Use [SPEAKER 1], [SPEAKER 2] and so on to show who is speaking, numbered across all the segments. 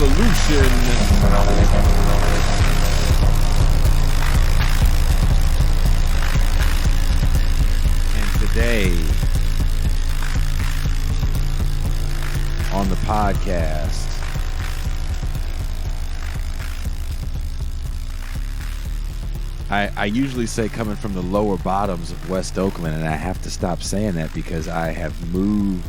[SPEAKER 1] Revolution. And today on the podcast, I usually say coming from the lower bottoms of West Oakland, and I have to stop saying that because I have moved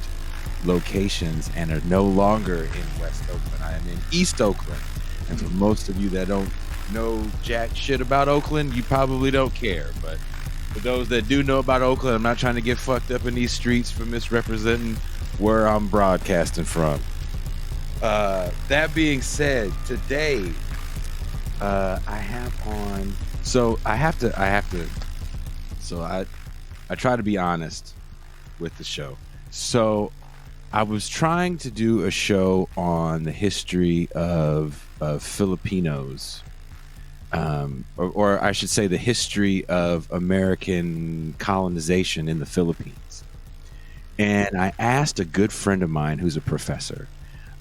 [SPEAKER 1] locations and are no longer in West Oakland. I am in East Oakland. And for most of you that don't know jack shit about Oakland, you probably don't care. But for those that do know about Oakland, I'm not trying to get fucked up in these streets for misrepresenting where I'm broadcasting from. That being said, today I have on. So I try to be honest with the show. So I was trying to do a show on the history of Filipinos, or I should say the history of American colonization in the Philippines. And I asked a good friend of mine who's a professor.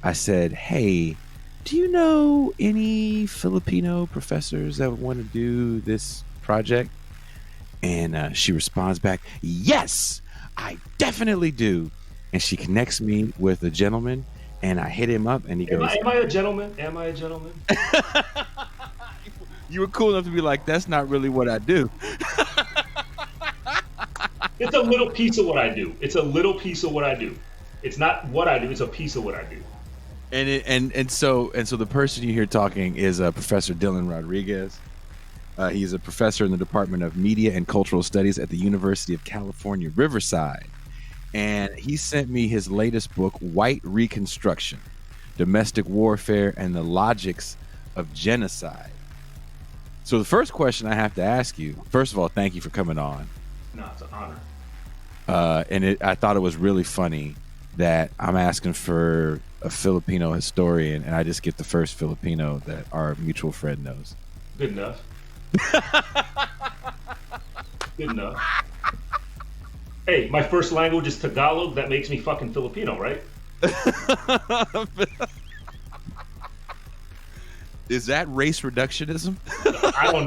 [SPEAKER 1] I said, hey, do you know any Filipino professors that want to do this project? And she responds back, yes, I definitely do. And she connects me with a gentleman, and I hit him up, and he goes,
[SPEAKER 2] Am I a gentleman? Am I a gentleman?
[SPEAKER 1] You were cool enough to be like, that's not really what I do.
[SPEAKER 2] It's a little piece of what I do. It's a little piece of what I do. It's not what I do. It's a piece of what I do.
[SPEAKER 1] And so the person you hear talking is Professor Dylan Rodríguez. He's a professor in the Department of Media and Cultural Studies at the University of California, Riverside. And he sent me his latest book, White Reconstruction, Domestic Warfare and the Logics of Genocide. So the first question I have to ask you, first of all, thank you for coming on.
[SPEAKER 2] No, it's an honor.
[SPEAKER 1] I thought it was really funny that I'm asking for a Filipino historian, and I just get the first Filipino that our mutual friend knows.
[SPEAKER 2] Good enough. Good enough. Hey, my first language is Tagalog. That makes me fucking Filipino, right?
[SPEAKER 1] Is that race reductionism?
[SPEAKER 2] I don't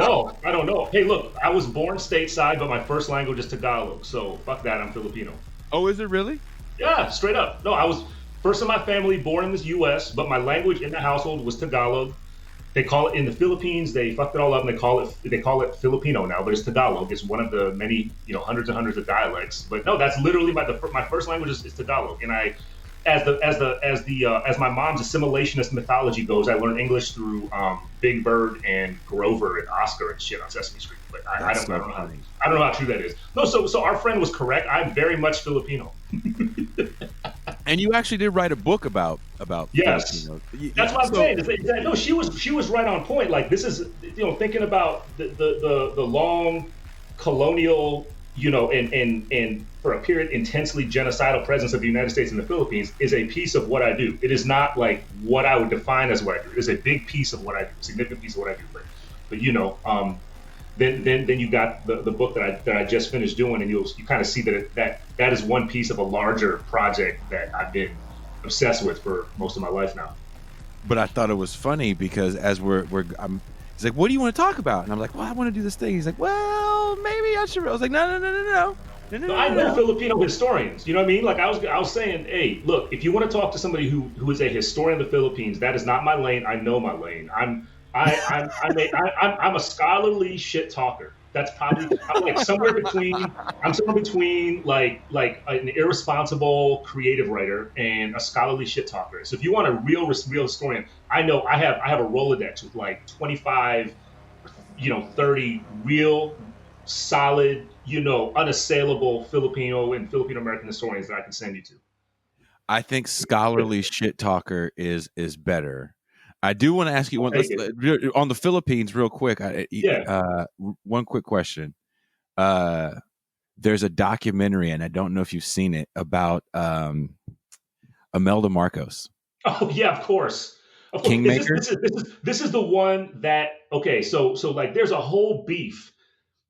[SPEAKER 2] know. Hey, look, I was born stateside, but my first language is Tagalog. So fuck that, I'm Filipino.
[SPEAKER 1] Oh, is it really?
[SPEAKER 2] Yeah, straight up. No, I was first in my family born in the U.S., but my language in the household was Tagalog. They call it in the Philippines. They fucked it all up, and they call it Filipino now, but it's Tagalog. It's one of the many, hundreds and hundreds of dialects. But no, that's literally my first language is Tagalog. And I, as my mom's assimilationist mythology goes, I learned English through Big Bird and Grover and Oscar and shit on Sesame Street. But I don't know how true that is. No, so our friend was correct. I'm very much Filipino.
[SPEAKER 1] And you actually did write a book about
[SPEAKER 2] yes.
[SPEAKER 1] Filipinos.
[SPEAKER 2] That's what I'm saying. No, she was right on point. Like, this is, thinking about the long colonial, and for a period intensely genocidal presence of the United States in the Philippines is a piece of what I do. It is not like what I would define as what I do. It is a big piece of what I do, a significant piece of what I do. But then you got the book that I just finished doing, and you kind of see that is one piece of a larger project that I've been obsessed with for most of my life now.
[SPEAKER 1] But I thought it was funny because as he's like, what do you want to talk about? And I'm like, well, I want to do this thing. He's like, well, maybe I should. I was like, no.
[SPEAKER 2] I know Filipino historians. You know what I mean? Like I was saying, hey, look, if you want to talk to somebody who is a historian of the Philippines, that is not my lane. I know my lane. I'm a scholarly shit talker. That's probably I'm somewhere between like an irresponsible creative writer and a scholarly shit talker. So if you want a real historian, I know I have a Rolodex with like 25, 30 real solid, unassailable Filipino and Filipino American historians that I can send you to.
[SPEAKER 1] I think scholarly shit talker is better. I do want to ask you one on the Philippines real quick. One quick question. There's a documentary, and I don't know if you've seen it, about Imelda Marcos.
[SPEAKER 2] Oh yeah, of course.
[SPEAKER 1] Kingmaker.
[SPEAKER 2] This is the one that so like there's a whole beef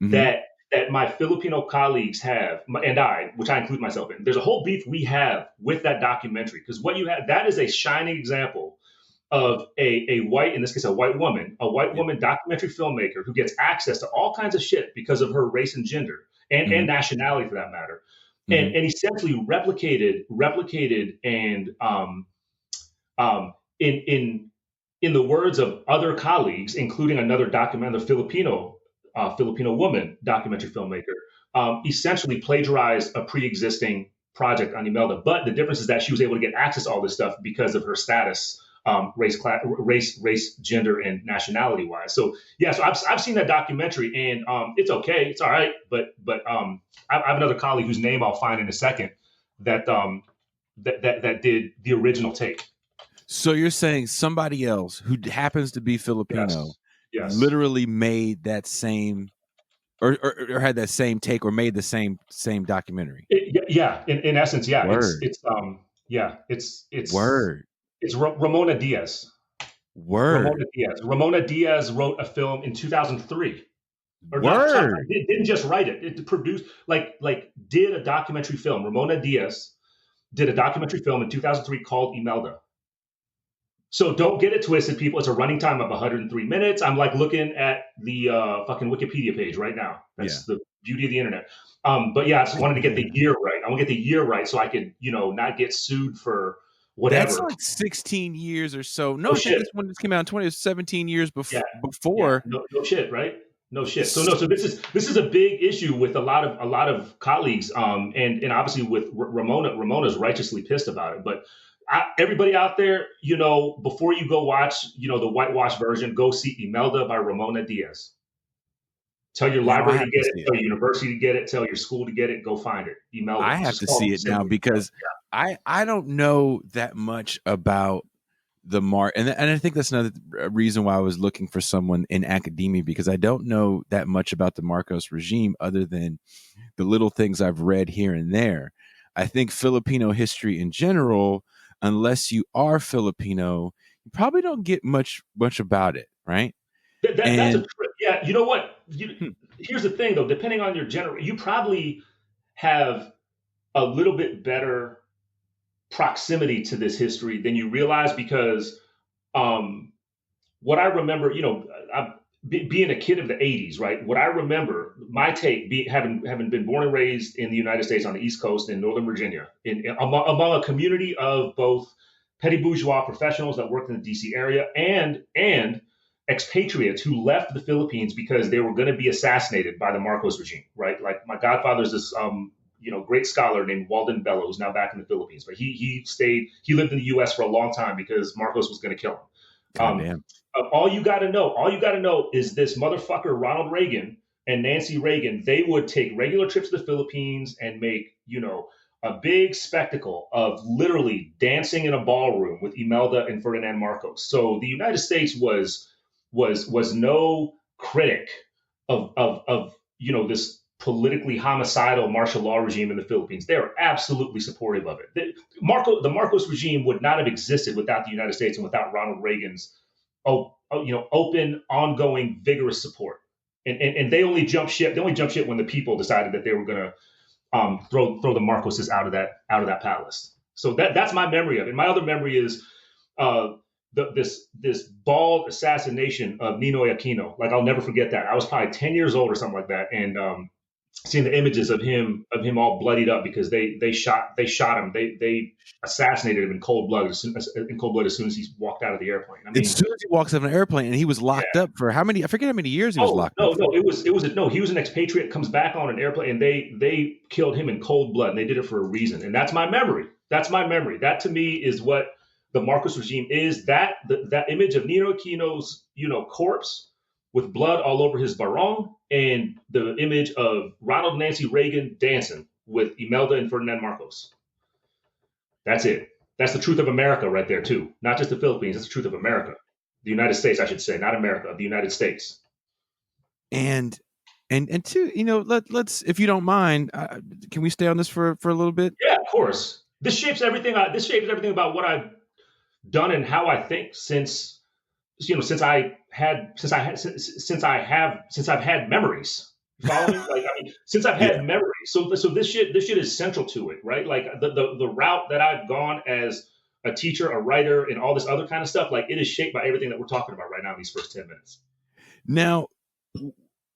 [SPEAKER 2] that my Filipino colleagues have, and which I include myself in. There's a whole beef we have with that documentary because what you have, that is a shining example of a white, in this case, a white woman documentary filmmaker who gets access to all kinds of shit because of her race and gender and nationality for that matter. And essentially replicated and in the words of other colleagues, including another Filipino woman documentary filmmaker, essentially plagiarized a pre-existing project on Imelda. But the difference is that she was able to get access to all this stuff because of her status, race, gender, and nationality wise. So yeah, so I've seen that documentary, and it's okay, it's all right. But I have another colleague whose name I'll find in a second that that did the original take.
[SPEAKER 1] So you're saying somebody else who happens to be Filipino
[SPEAKER 2] yes.
[SPEAKER 1] literally made that same or had that same take or made the same documentary?
[SPEAKER 2] In essence, yeah.
[SPEAKER 1] Word.
[SPEAKER 2] It's
[SPEAKER 1] Word.
[SPEAKER 2] It's Ramona Diaz.
[SPEAKER 1] Word.
[SPEAKER 2] Ramona Diaz wrote a film in 2003. Or
[SPEAKER 1] Word.
[SPEAKER 2] Not, didn't just write it. It produced did a documentary film. Ramona Diaz did a documentary film in 2003 called Imelda. So don't get it twisted, people. It's a running time of 103 minutes. I'm looking at the fucking Wikipedia page right now. That's the beauty of the internet. But yeah, I just wanted to get the year right. I want to get the year right so I could, not get sued for whatever.
[SPEAKER 1] That's like 16 years or so. No shit. This one just came out in 2017 years before. Yeah.
[SPEAKER 2] No shit, right? No shit. So this is a big issue with a lot of colleagues, and obviously with Ramona's righteously pissed about it, but. Everybody out there, before you go watch, the whitewash version, go see Imelda by Ramona Diaz. Tell your library to get it, tell your university to get it, tell your school to get it, go find it. Imelda.
[SPEAKER 1] I have to see it now because I don't know that much about the and I think that's another reason why I was looking for someone in academia, because I don't know that much about the Marcos regime other than the little things I've read here and there. I think Filipino history in general, unless you are Filipino, you probably don't get much about it, right?
[SPEAKER 2] Yeah, you know what? Here's the thing, though. Depending on your you probably have a little bit better proximity to this history than you realize, because what I remember, being a kid of the 80s, right? What I remember, my take, having been born and raised in the United States on the East Coast in Northern Virginia, among a community of both petty bourgeois professionals that worked in the DC area and expatriates who left the Philippines because they were going to be assassinated by the Marcos regime, right? Like my godfather's this great scholar named Walden Bello, who's now back in the Philippines, but he lived in the U.S. for a long time because Marcos was going to kill him. All you got to know is this motherfucker, Ronald Reagan and Nancy Reagan, they would take regular trips to the Philippines and make, a big spectacle of literally dancing in a ballroom with Imelda and Ferdinand Marcos. So the United States was no critic of this politically homicidal martial law regime in the Philippines. They are absolutely supportive of it. The Marcos regime would not have existed without the United States and without Ronald Reagan's open, ongoing, vigorous support. And they only jumped ship. They only jumped ship when the people decided that they were going to throw the Marcoses out of that palace. So that's my memory of it. My other memory is this bald assassination of Ninoy Aquino. Like, I'll never forget that. I was probably 10 years old or something like that, and seeing the images of him all bloodied up because they shot him. They assassinated him in cold blood as soon as he walked out of the airplane. I mean,
[SPEAKER 1] as soon as he walks out of an airplane, and he was locked up for how many? I forget how many years he was locked up.
[SPEAKER 2] No, he was an expatriate, comes back on an airplane, and they killed him in cold blood, and they did it for a reason. And that's my memory. That to me is what the Marcos regime is. That image of Ninoy Aquino's corpse with blood all over his barong, and the image of Ronald and Nancy Reagan dancing with Imelda and Ferdinand Marcos. That's it. That's the truth of America right there, too. Not just the Philippines. That's the truth of America. The United States, I should say, not America, the United States.
[SPEAKER 1] And two, let's, if you don't mind, can we stay on this for a little bit?
[SPEAKER 2] Yeah, of course. This shapes everything about what I've done and how I think since I've had memories. You follow me? Since I've had memories. So this shit is central to it, right? Like the route that I've gone as a teacher, a writer, and all this other kind of stuff. Like, it is shaped by everything that we're talking about right now in these first 10 minutes.
[SPEAKER 1] Now,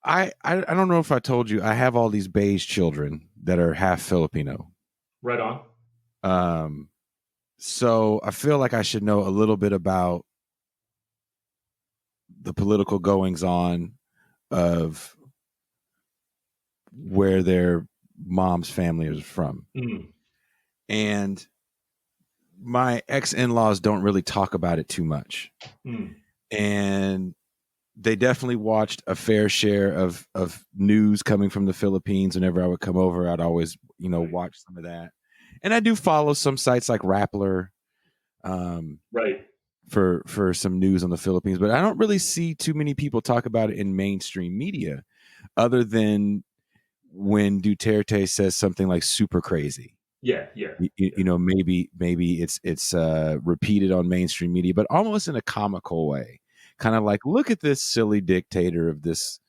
[SPEAKER 1] I don't know if I told you, I have all these beige children that are half Filipino.
[SPEAKER 2] Right on.
[SPEAKER 1] So I feel like I should know a little bit about the political goings on of where their mom's family is from. And my ex-in-laws don't really talk about it too much. And they definitely watched a fair share of news coming from the Philippines. Whenever I would come over, I'd always, watch some of that. And I do follow some sites like Rappler,
[SPEAKER 2] right,
[SPEAKER 1] for some news on the Philippines, but I don't really see too many people talk about it in mainstream media, other than when Duterte says something like super crazy.
[SPEAKER 2] Yeah.
[SPEAKER 1] Maybe it's repeated on mainstream media, but almost in a comical way. Kind of like, look at this silly dictator of this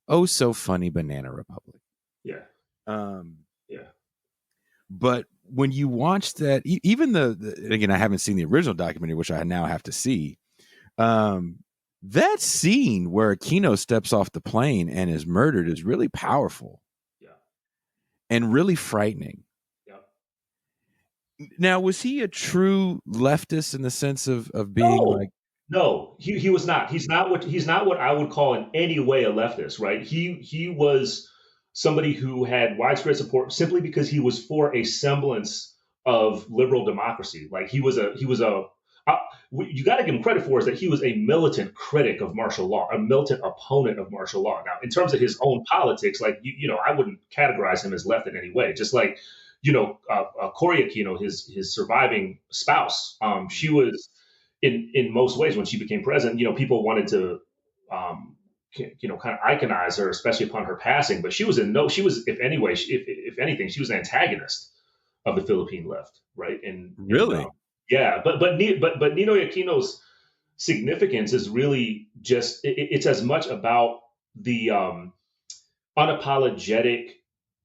[SPEAKER 1] oh so funny banana republic.
[SPEAKER 2] Yeah.
[SPEAKER 1] But when you watch that, even again, I haven't seen the original documentary, which I now have to see. That scene where Aquino steps off the plane and is murdered is really powerful.
[SPEAKER 2] Yeah.
[SPEAKER 1] And really frightening.
[SPEAKER 2] Yeah.
[SPEAKER 1] Now, was he a true leftist in the sense of being
[SPEAKER 2] No, he was not. He's not what I would call in any way a leftist, right? He was somebody who had widespread support simply because he was for a semblance of liberal democracy. Like, you got to give him credit for is that he was a militant critic of martial law, a militant opponent of martial law. Now, in terms of his own politics, like, I wouldn't categorize him as left in any way. Just like, Cory Aquino, his surviving spouse, she was in most ways, when she became president, people wanted to, kind of iconize her, especially upon her passing. But she was, if anything, she was an antagonist of the Philippine left, right? And
[SPEAKER 1] really,
[SPEAKER 2] but Ninoy Aquino's significance is really just it's as much about the unapologetic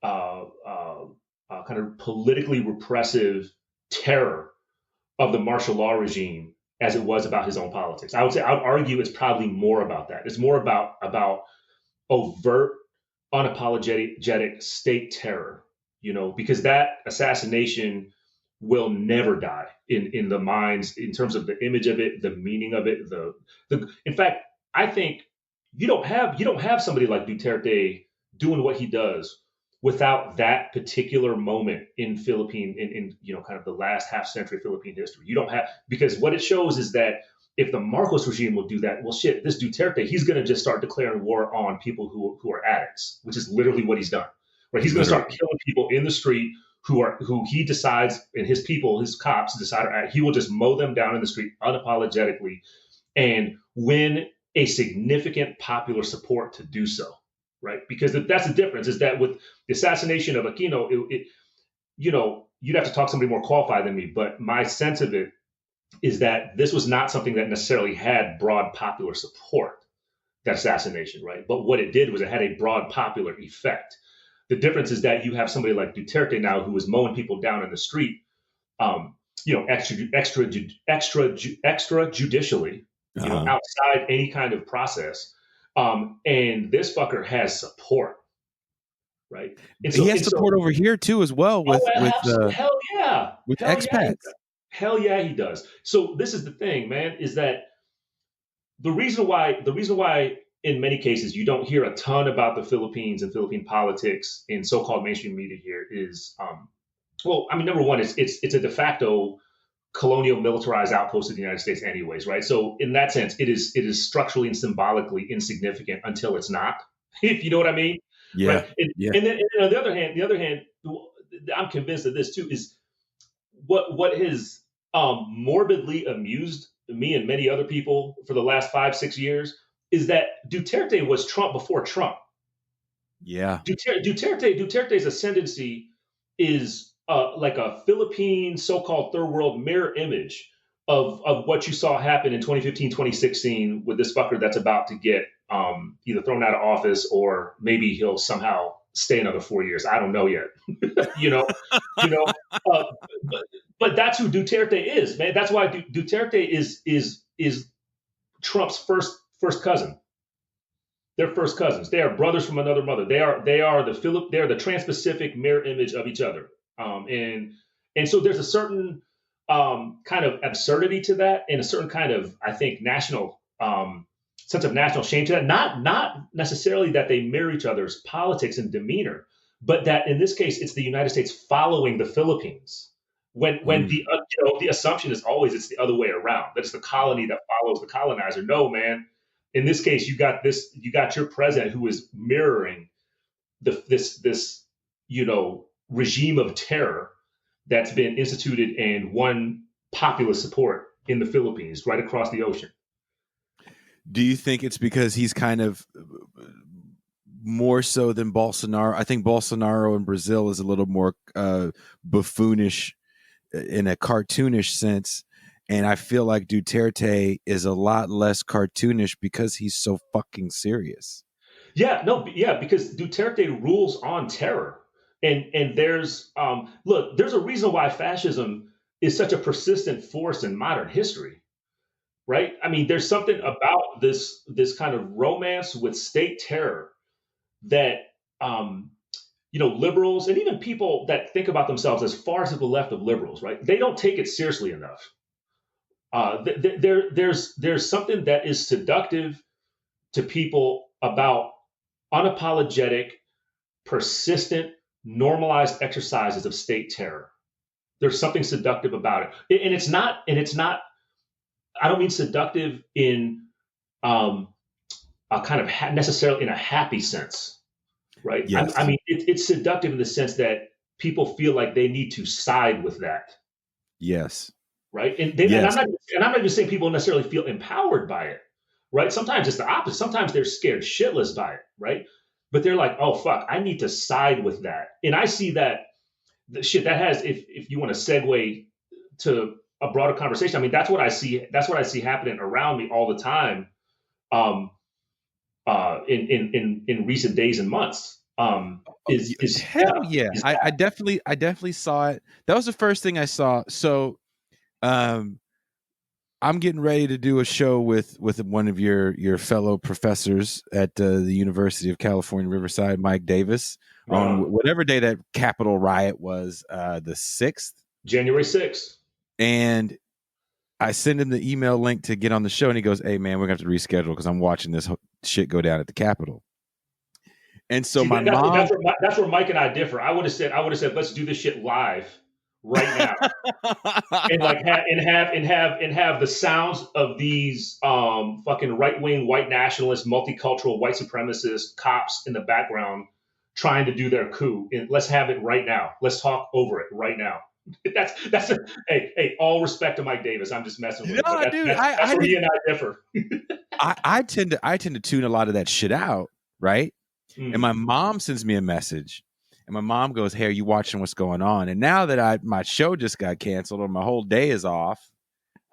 [SPEAKER 2] kind of politically repressive terror of the martial law regime as it was about his own politics. I would argue it's probably more about that. It's more about overt, unapologetic state terror, because that assassination will never die in the minds, in terms of the image of it, the meaning of it. In fact, I think you don't have somebody like Duterte doing what he does without that particular moment in kind of the last half century Philippine history. You don't have, because what it shows is that if the Marcos regime will do that, well, shit, this Duterte, he's going to just start declaring war on people who are addicts, which is literally what he's done. Right? He's going to start killing people in the street who he decides, and his people, his cops decide, he will just mow them down in the street unapologetically and win a significant popular support to do so. Right, because that's the difference, is that with the assassination of Aquino, you'd have to talk to somebody more qualified than me, but my sense of it is that this was not something that necessarily had broad popular support, that assassination, right? But what it did was it had a broad popular effect. The difference is that you have somebody like Duterte now who is mowing people down in the street, extrajudicially, outside any kind of process. And this fucker has support, right? And
[SPEAKER 1] he has support over here too, as well, with
[SPEAKER 2] hell yeah,
[SPEAKER 1] with expats.
[SPEAKER 2] Hell yeah, he does. So this is the thing, man, is that the reason why in many cases you don't hear a ton about the Philippines and Philippine politics in so-called mainstream media here is, number one, it's a de facto colonial militarized outpost of the United States anyways, right? So in that sense, it is structurally and symbolically insignificant until it's not, if you know what I mean.
[SPEAKER 1] Yeah.
[SPEAKER 2] Right? And then on the other hand, I'm convinced of this too, is what has morbidly amused me and many other people for the last 5-6 years is that Duterte was Trump before Trump.
[SPEAKER 1] Yeah.
[SPEAKER 2] Duterte's ascendancy is like a Philippine so-called third world mirror image of what you saw happen in 2015, 2016 with this fucker that's about to get either thrown out of office or maybe he'll somehow stay another 4 years. I don't know yet. you know, you know. Uh, but that's who Duterte is, man. That's why Duterte is Trump's first cousin. They're first cousins. They are brothers from another mother. They are the Trans-Pacific mirror image of each other. And so there's a certain kind of absurdity to that, and a certain kind of, I think, national sense of national shame to that. Not necessarily that they mirror each other's politics and demeanor, but that in this case it's the United States following the Philippines. When the assumption is always it's the other way around. That it's the colony that follows the colonizer. No, man. In this case, you got your president who is mirroring this regime of terror that's been instituted and won populist support in the Philippines, right across the ocean.
[SPEAKER 1] Do you think it's because he's kind of more so than Bolsonaro? I think Bolsonaro in Brazil is a little more buffoonish in a cartoonish sense. And I feel like Duterte is a lot less cartoonish because he's so fucking serious.
[SPEAKER 2] Because Duterte rules on terror. And there's there's a reason why fascism is such a persistent force in modern history, right? I mean, there's something about this kind of romance with state terror that liberals and even people that think about themselves as far to the left of liberals, right? They don't take it seriously enough. There's something that is seductive to people about unapologetic, persistent, normalized exercises of state terror. There's something seductive about it, and it's not. I don't mean seductive in a kind of necessarily in a happy sense, right?
[SPEAKER 1] Yes.
[SPEAKER 2] I mean, it's seductive in the sense that people feel like they need to side with that.
[SPEAKER 1] Yes.
[SPEAKER 2] Right. And I'm not even saying people necessarily feel empowered by it. Right. Sometimes it's the opposite. Sometimes they're scared shitless by it. Right. But they're like, oh, fuck, I need to side with that. And I see that the shit that has, if you want to segue to a broader conversation, I mean, that's what I see. That's what I see happening around me all the time in recent days and months. I
[SPEAKER 1] definitely saw it. That was the first thing I saw. So I'm getting ready to do a show with one of your fellow professors at the University of California, Riverside, Mike Davis, on whatever day that Capitol riot was, the 6th.
[SPEAKER 2] January 6th.
[SPEAKER 1] And I send him the email link to get on the show, and he goes, "Hey, man, we're going to have to reschedule because I'm watching this shit go down at the Capitol." And so
[SPEAKER 2] that's where Mike and I differ. I would have said, let's do this shit live right now, and have the sounds of these fucking right-wing white nationalist, multicultural white supremacist cops in the background trying to do their coup. And let's have it right now. Let's talk over it right now. Hey, all respect to Mike Davis. I'm just messing with him. That's where he and I differ.
[SPEAKER 1] I tend to tune a lot of that shit out, right? And my mom sends me a message, and my mom goes, "Hey, are you watching what's going on?" And now that my show just got canceled or my whole day is off,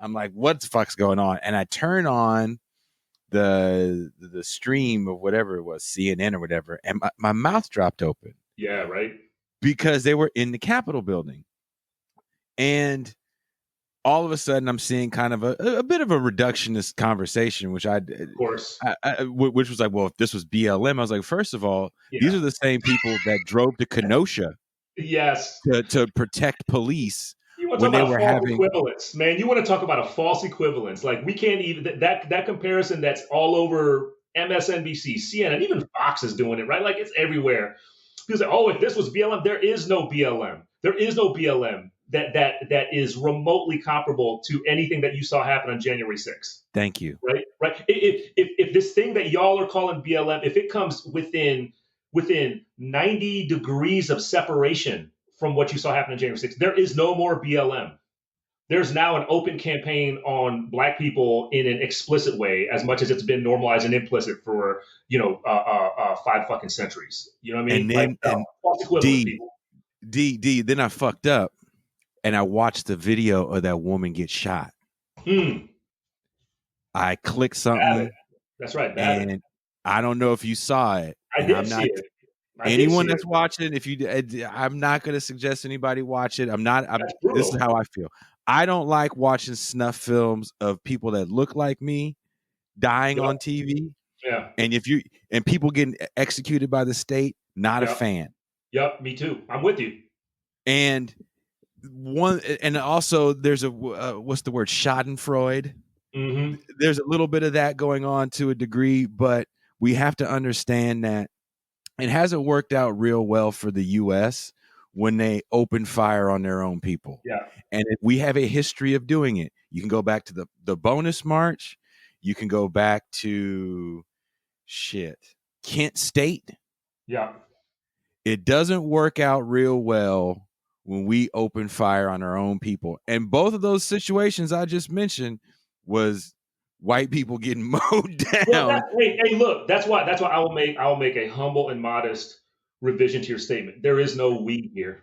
[SPEAKER 1] I'm like, "What the fuck's going on?" And I turn on the stream of whatever it was, CNN or whatever, and my mouth dropped open.
[SPEAKER 2] Yeah, right.
[SPEAKER 1] Because they were in the Capitol building. And all of a sudden, I'm seeing kind of a bit of a reductionist conversation, which which was like, well, if this was BLM, I was like, first of all, these are the same people that drove to Kenosha, to protect police.
[SPEAKER 2] You want to talk about false equivalence, man? You want to talk about a false equivalence? Like, we can't even that comparison that's all over MSNBC, CNN, even Fox is doing it, right? Like, it's everywhere. People say, oh, if this was BLM, there is no BLM. There is no BLM that is remotely comparable to anything that you saw happen on January 6th.
[SPEAKER 1] Thank you.
[SPEAKER 2] Right. If this thing that y'all are calling BLM, if it comes within 90 degrees of separation from what you saw happen on January 6th, there is no more BLM. There's now an open campaign on Black people in an explicit way, as much as it's been normalized and implicit for 5 fucking centuries. You know what I mean?
[SPEAKER 1] And then then I fucked up, and I watched the video of that woman get shot. I clicked something.
[SPEAKER 2] That's right.
[SPEAKER 1] And I don't know if you saw it.
[SPEAKER 2] I did see it.
[SPEAKER 1] Anyone that's watching, I'm not going to suggest anybody watch it. This is how I feel. I don't like watching snuff films of people that look like me dying on TV.
[SPEAKER 2] Yeah.
[SPEAKER 1] And people getting executed by the state, not a fan.
[SPEAKER 2] Yep, me too. I'm with you.
[SPEAKER 1] And also there's what's the word? Schadenfreude.
[SPEAKER 2] Mm-hmm.
[SPEAKER 1] There's a little bit of that going on to a degree, but we have to understand that it hasn't worked out real well for the U.S. when they open fire on their own people.
[SPEAKER 2] Yeah.
[SPEAKER 1] And we have a history of doing it. You can go back to the Bonus March. You can go back to Kent State.
[SPEAKER 2] Yeah.
[SPEAKER 1] It doesn't work out real well when we open fire on our own people. And both of those situations I just mentioned was white people getting mowed down.
[SPEAKER 2] Well, hey, look, that's why I will make a humble and modest revision to your statement. There is no we here.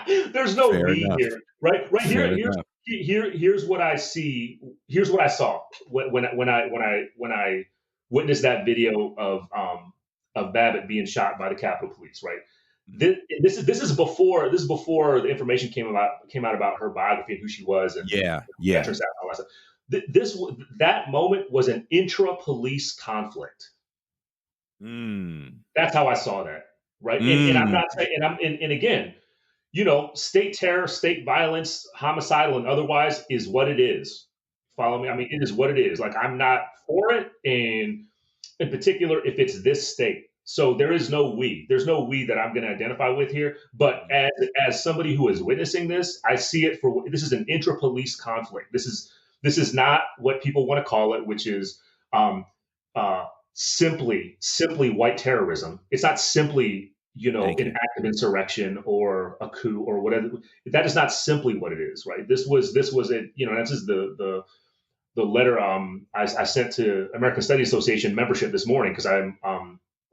[SPEAKER 2] There's no we here, right? Here's what I see. Here's what I saw when I witnessed that video of Babbitt being shot by the Capitol Police, right? This is before the information came out about her biography and who she was, and that moment was an intra-police conflict. That's how I saw that, right? And I'm not saying, and again, state terror, state violence, homicidal and otherwise is what it is. Follow me? I mean, it is what it is. Like, I'm not for it, and in particular, if it's this state. So there's no we that I'm going to identify with here. But as somebody who is witnessing this, I see it for this is an intra-police conflict. This is not what people want to call it, which is simply white terrorism. It's not simply an act of insurrection or a coup or whatever. That is not simply what it is, right? This was a that's just the letter I sent to American Studies Association membership this morning, because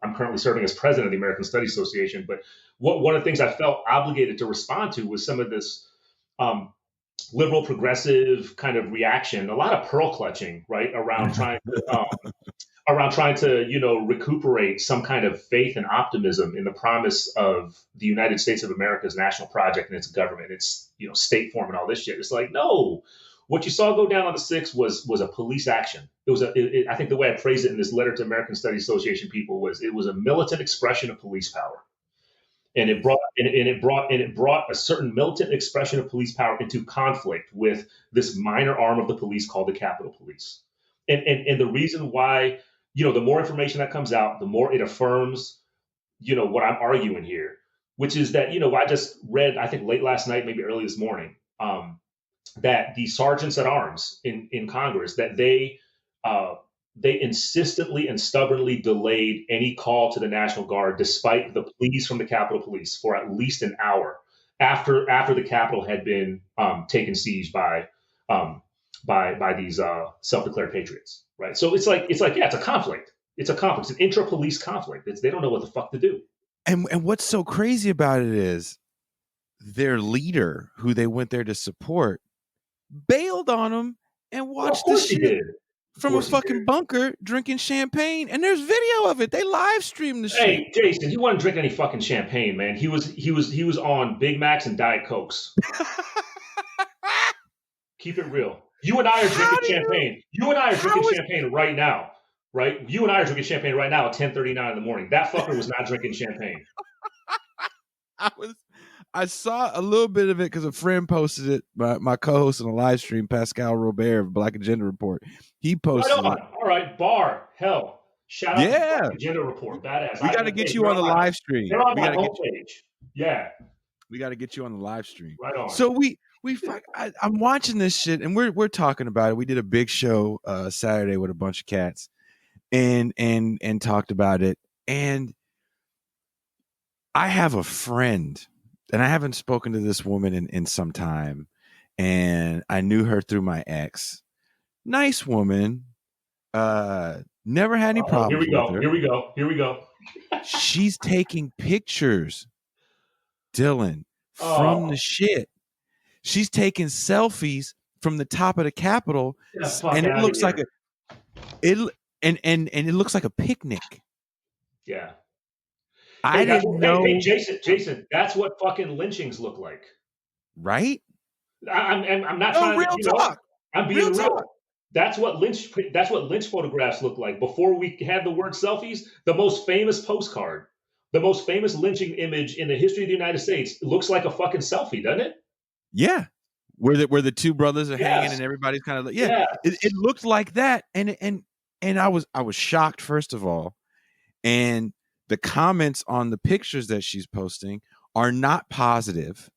[SPEAKER 2] I'm currently serving as president of the American Studies Association. But one of the things I felt obligated to respond to was some of this liberal progressive kind of reaction, a lot of pearl clutching, right, around trying to recuperate some kind of faith and optimism in the promise of the United States of America's national project and its government, its state form and all this shit. It's like, no. What you saw go down on the 6th was a police action. It was I think the way I phrased it in this letter to American Studies Association people was it was a militant expression of police power, and it brought a certain militant expression of police power into conflict with this minor arm of the police called the Capitol Police. And the reason why the more information that comes out, the more it affirms what I'm arguing here, which is that I just read, I think late last night, maybe early this morning, that the sergeants at arms in Congress, that they insistently and stubbornly delayed any call to the National Guard, despite the pleas from the Capitol Police, for at least an hour after the Capitol had been taken siege by these self-declared patriots, right? So it's like yeah, it's a conflict. It's an intra-police conflict. They don't know what the fuck to do.
[SPEAKER 1] And what's so crazy about it is their leader, who they went there to support, bailed on them and watched the shit from a fucking bunker drinking champagne. And there's video of it. They live streamed the shit.
[SPEAKER 2] Hey, Jason, he wasn't drinking any fucking champagne, man. He was on Big Macs and Diet Cokes. Keep it real. You and I are drinking champagne. You and I are drinking champagne right now, right? You and I are drinking champagne right now at 10:39 in the morning. That fucker was not drinking champagne.
[SPEAKER 1] I saw a little bit of it because a friend posted it. My co-host on a live stream, Pascal Robert of Black Agenda Report, he posted it.
[SPEAKER 2] All right, bar, hell. Shout out to Black Agenda Report. Badass.
[SPEAKER 1] We got to get you on the live stream.
[SPEAKER 2] They're on my homepage. Yeah.
[SPEAKER 1] We got to get you on the live stream.
[SPEAKER 2] Right on.
[SPEAKER 1] So I'm watching this shit, and we're talking about it. We did a big show Saturday with a bunch of cats and talked about it. And I have a friend, and I haven't spoken to this woman in some time, and I knew her through my ex. Nice woman. Never had any problems.
[SPEAKER 2] Here we go.
[SPEAKER 1] She's taking pictures, Dylan, from the shit. She's taking selfies from the top of the Capitol, and it looks like it looks like a picnic.
[SPEAKER 2] Yeah.
[SPEAKER 1] I didn't know.
[SPEAKER 2] Hey, Jason, that's what fucking lynchings look like.
[SPEAKER 1] Right?
[SPEAKER 2] I'm not trying to,
[SPEAKER 1] talk.
[SPEAKER 2] I'm being real.
[SPEAKER 1] Talk.
[SPEAKER 2] That's what lynch photographs look like. Before we had the word selfies, the most famous postcard, the most famous lynching image in the history of the United States looks like a fucking selfie, doesn't it?
[SPEAKER 1] Yeah. Where the two brothers are hanging and everybody's kind of like, it looked like that. And I was shocked, first of all. And the comments on the pictures that she's posting are not positive.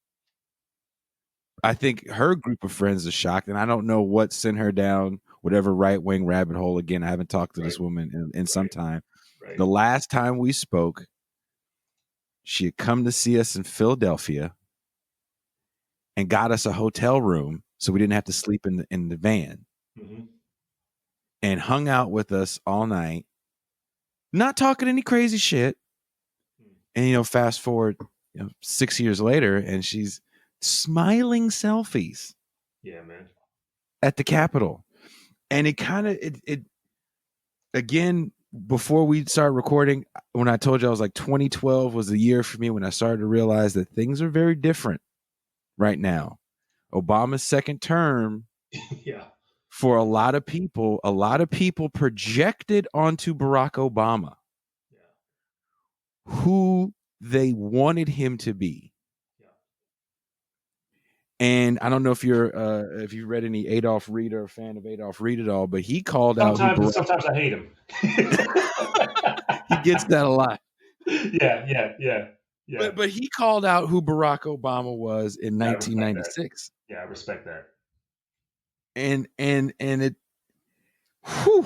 [SPEAKER 1] I think her group of friends are shocked, and I don't know what sent her down whatever right-wing rabbit hole. Again, I haven't talked to this woman in some time. Right. The last time we spoke, she had come to see us in Philadelphia and got us a hotel room so we didn't have to sleep in the van, and hung out with us all night, not talking any crazy shit. And, fast forward 6 years later, and she's smiling selfies.
[SPEAKER 2] Yeah, man.
[SPEAKER 1] At the Capitol. And it kind of, again, before we started recording, when I told you I was like 2012 was the year for me when I started to realize that things are very different right now. Obama's second term, for a lot of people projected onto Barack Obama who they wanted him to be. And I don't know if if you read any Adolph Reed or a fan of Adolf Reed at all, but he called out.
[SPEAKER 2] Sometimes I hate him.
[SPEAKER 1] He gets that a lot.
[SPEAKER 2] Yeah.
[SPEAKER 1] But he called out who Barack Obama was in 1996.
[SPEAKER 2] Yeah, I respect that.
[SPEAKER 1] And it, whew,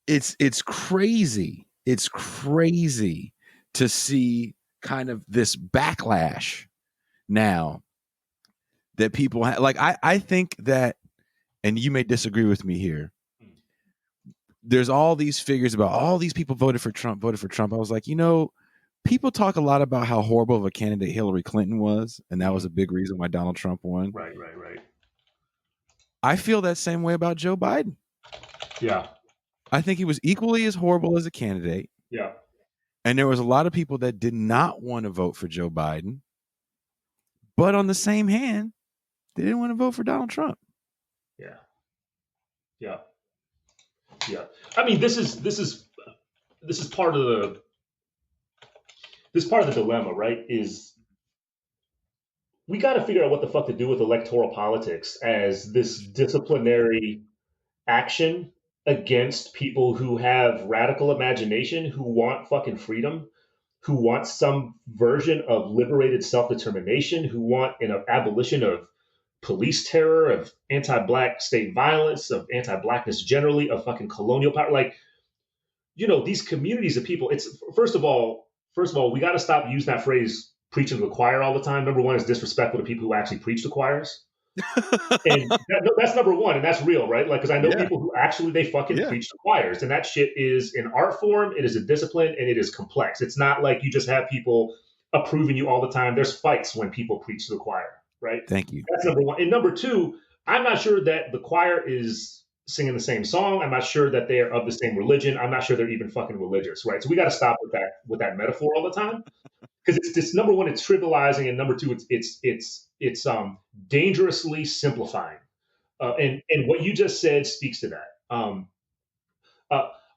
[SPEAKER 1] it's crazy. It's crazy to see kind of this backlash now that people have. Like, I think that, and you may disagree with me here, there's all these figures about all these people voted for Trump. I was like, people talk a lot about how horrible of a candidate Hillary Clinton was, and that was a big reason why Donald Trump won.
[SPEAKER 2] Right.
[SPEAKER 1] I feel that same way about Joe Biden.
[SPEAKER 2] Yeah.
[SPEAKER 1] I think he was equally as horrible as a candidate.
[SPEAKER 2] Yeah.
[SPEAKER 1] And there was a lot of people that did not want to vote for Joe Biden. But on the same hand, they didn't want to vote for Donald Trump.
[SPEAKER 2] Yeah. I mean, this is part of the dilemma, right? Is we got to figure out what the fuck to do with electoral politics as this disciplinary action against people who have radical imagination, who want fucking freedom, who want some version of liberated self-determination, who want an abolition of police terror, of anti-black state violence, of anti-blackness generally, of fucking colonial power. Like, these communities of people, it's first of all, we got to stop using that phrase preaching to the choir all the time. Number one, is disrespectful to people who actually preach to choirs. And that's number one, and that's real, right? Like, because I know people who actually they fucking preach to choirs, and that shit is an art form, it is a discipline, and it is complex. It's not like you just have people approving you all the time. There's fights when people preach to the choir, right?
[SPEAKER 1] Thank you.
[SPEAKER 2] That's number one. And number two, I'm not sure that the choir is singing the same song. I'm not sure that they are of the same religion. I'm not sure they're even fucking religious, right? So we got to stop with that metaphor all the time, because it's just, number one, it's trivializing, and number two, it's dangerously simplifying. And what you just said speaks to that. I'm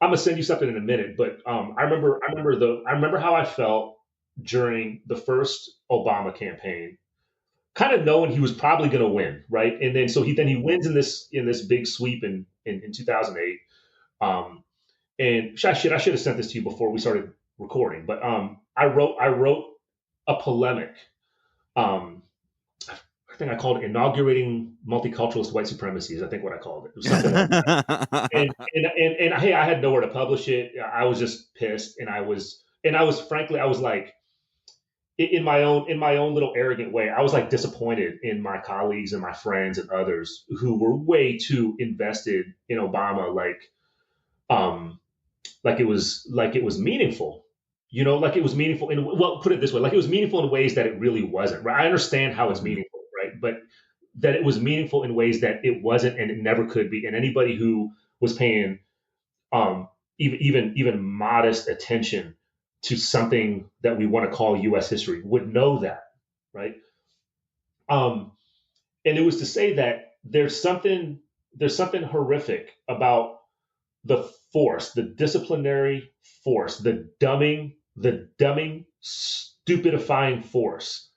[SPEAKER 2] gonna send you something in a minute, but I remember how I felt during the first Obama campaign, kind of knowing he was probably going to win, right? And then he wins in this big sweep in 2008. And I should have sent this to you before we started recording, but I wrote a polemic. I think I called it "Inaugurating Multiculturalist White Supremacy" is I think what I called it. It was something like that. And hey, I had nowhere to publish it. I was just pissed, and I was frankly, I was like, in my own little arrogant way, I was like disappointed in my colleagues and my friends and others who were way too invested in Obama, like it was meaningful. Like it was meaningful put it this way, like it was meaningful in ways that it really wasn't, right? I understand how it's meaningful, right? But that it was meaningful in ways that it wasn't, and it never could be. And anybody who was paying even modest attention to something that we want to call U.S. history would know that, right? And it was to say that there's something horrific about the force, the disciplinary force, the dumbing, stupidifying force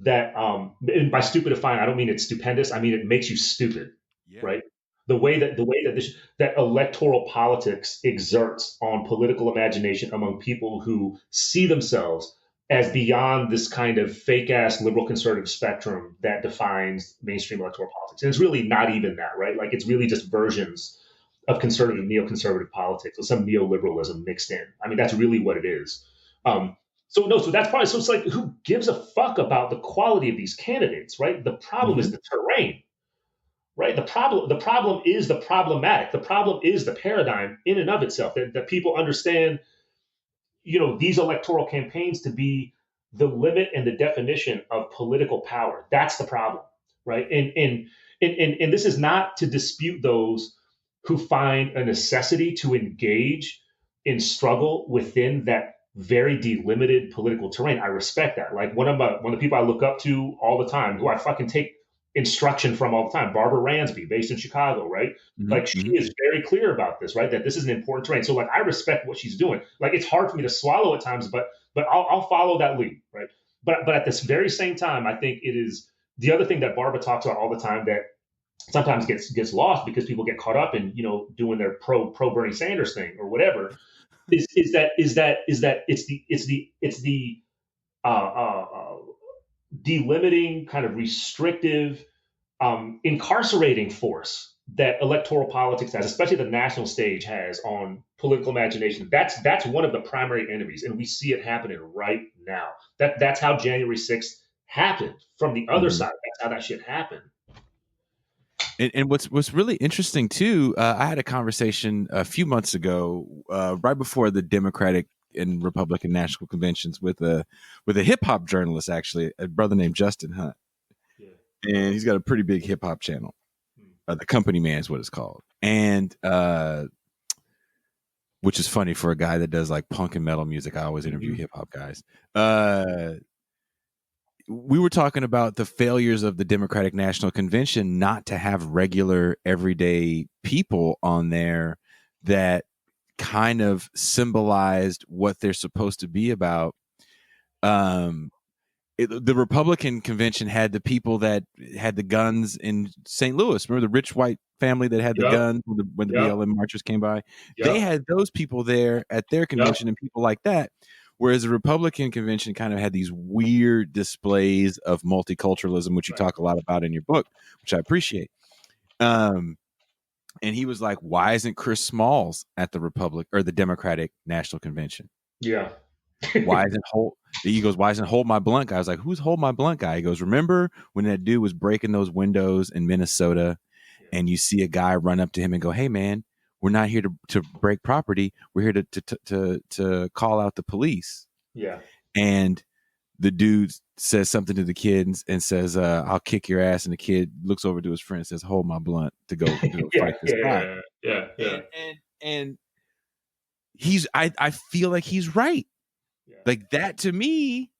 [SPEAKER 2] that, and by stupidifying, I don't mean it's stupendous. I mean it makes you stupid,
[SPEAKER 1] Yeah.
[SPEAKER 2] right? The way that electoral politics exerts on political imagination among people who see themselves as beyond this kind of fake ass liberal conservative spectrum that defines mainstream electoral politics. And it's really not even that, right? Like it's really just versions of conservative, neoconservative politics, or some neoliberalism mixed in. I mean, that's really what it is. So that's probably, so it's like, who gives a fuck about the quality of these candidates, right? The problem is the terrain, right? The problem is the problematic. The problem is the paradigm in and of itself, that people understand, these electoral campaigns to be the limit and the definition of political power. That's the problem, right? And this is not to dispute those who find a necessity to engage in struggle within that very delimited political terrain. I respect that. Like one of the people I look up to all the time, who I fucking take instruction from all the time, Barbara Ransby, based in Chicago, right? Like she is very clear about this, right? That this is an important terrain. So like I respect what she's doing. Like it's hard for me to swallow at times, but I'll follow that lead, right? But at this very same time, I think it is the other thing that Barbara talks about all the time that sometimes gets lost because people get caught up in doing their pro Bernie Sanders thing or whatever. Is that it's the uh, uh, uh, delimiting, kind of restrictive, incarcerating force that electoral politics has, especially the national stage, has on political imagination. That's one of the primary enemies, and we see it happening right now. That's how January 6th happened. From the other side, that's how that shit happened.
[SPEAKER 1] And what's really interesting too, I had a conversation a few months ago, right before the Democratic and Republican national conventions, with a hip hop journalist, actually, a brother named Justin Hunt, and he's got a pretty big hip hop channel. The Company Man is what it's called, and which is funny for a guy that does like punk and metal music. I always interview hip hop guys. We were talking about the failures of the Democratic National Convention not to have regular, everyday people on there that kind of symbolized what they're supposed to be about. The Republican convention had the people that had the guns in St. Louis. Remember the rich white family that had the guns when the BLM marchers came by? They had those people there at their convention and people like that. Whereas the Republican convention kind of had these weird displays of multiculturalism, which you talk a lot about in your book, which I appreciate. And he was like, why isn't Chris Smalls at the Democratic National Convention?
[SPEAKER 2] Yeah.
[SPEAKER 1] Why isn't Hold My Blunt guy? I was like, who's Hold My Blunt guy? He goes, remember when that dude was breaking those windows in Minnesota and you see a guy run up to him and go, hey man, we're not here to break property. We're here to call out the police.
[SPEAKER 2] Yeah.
[SPEAKER 1] And the dude says something to the kid and says, I'll kick your ass. And the kid looks over to his friend and says, hold my blunt to go fight this guy.
[SPEAKER 2] Yeah.
[SPEAKER 1] And I feel like he's right. Like that to me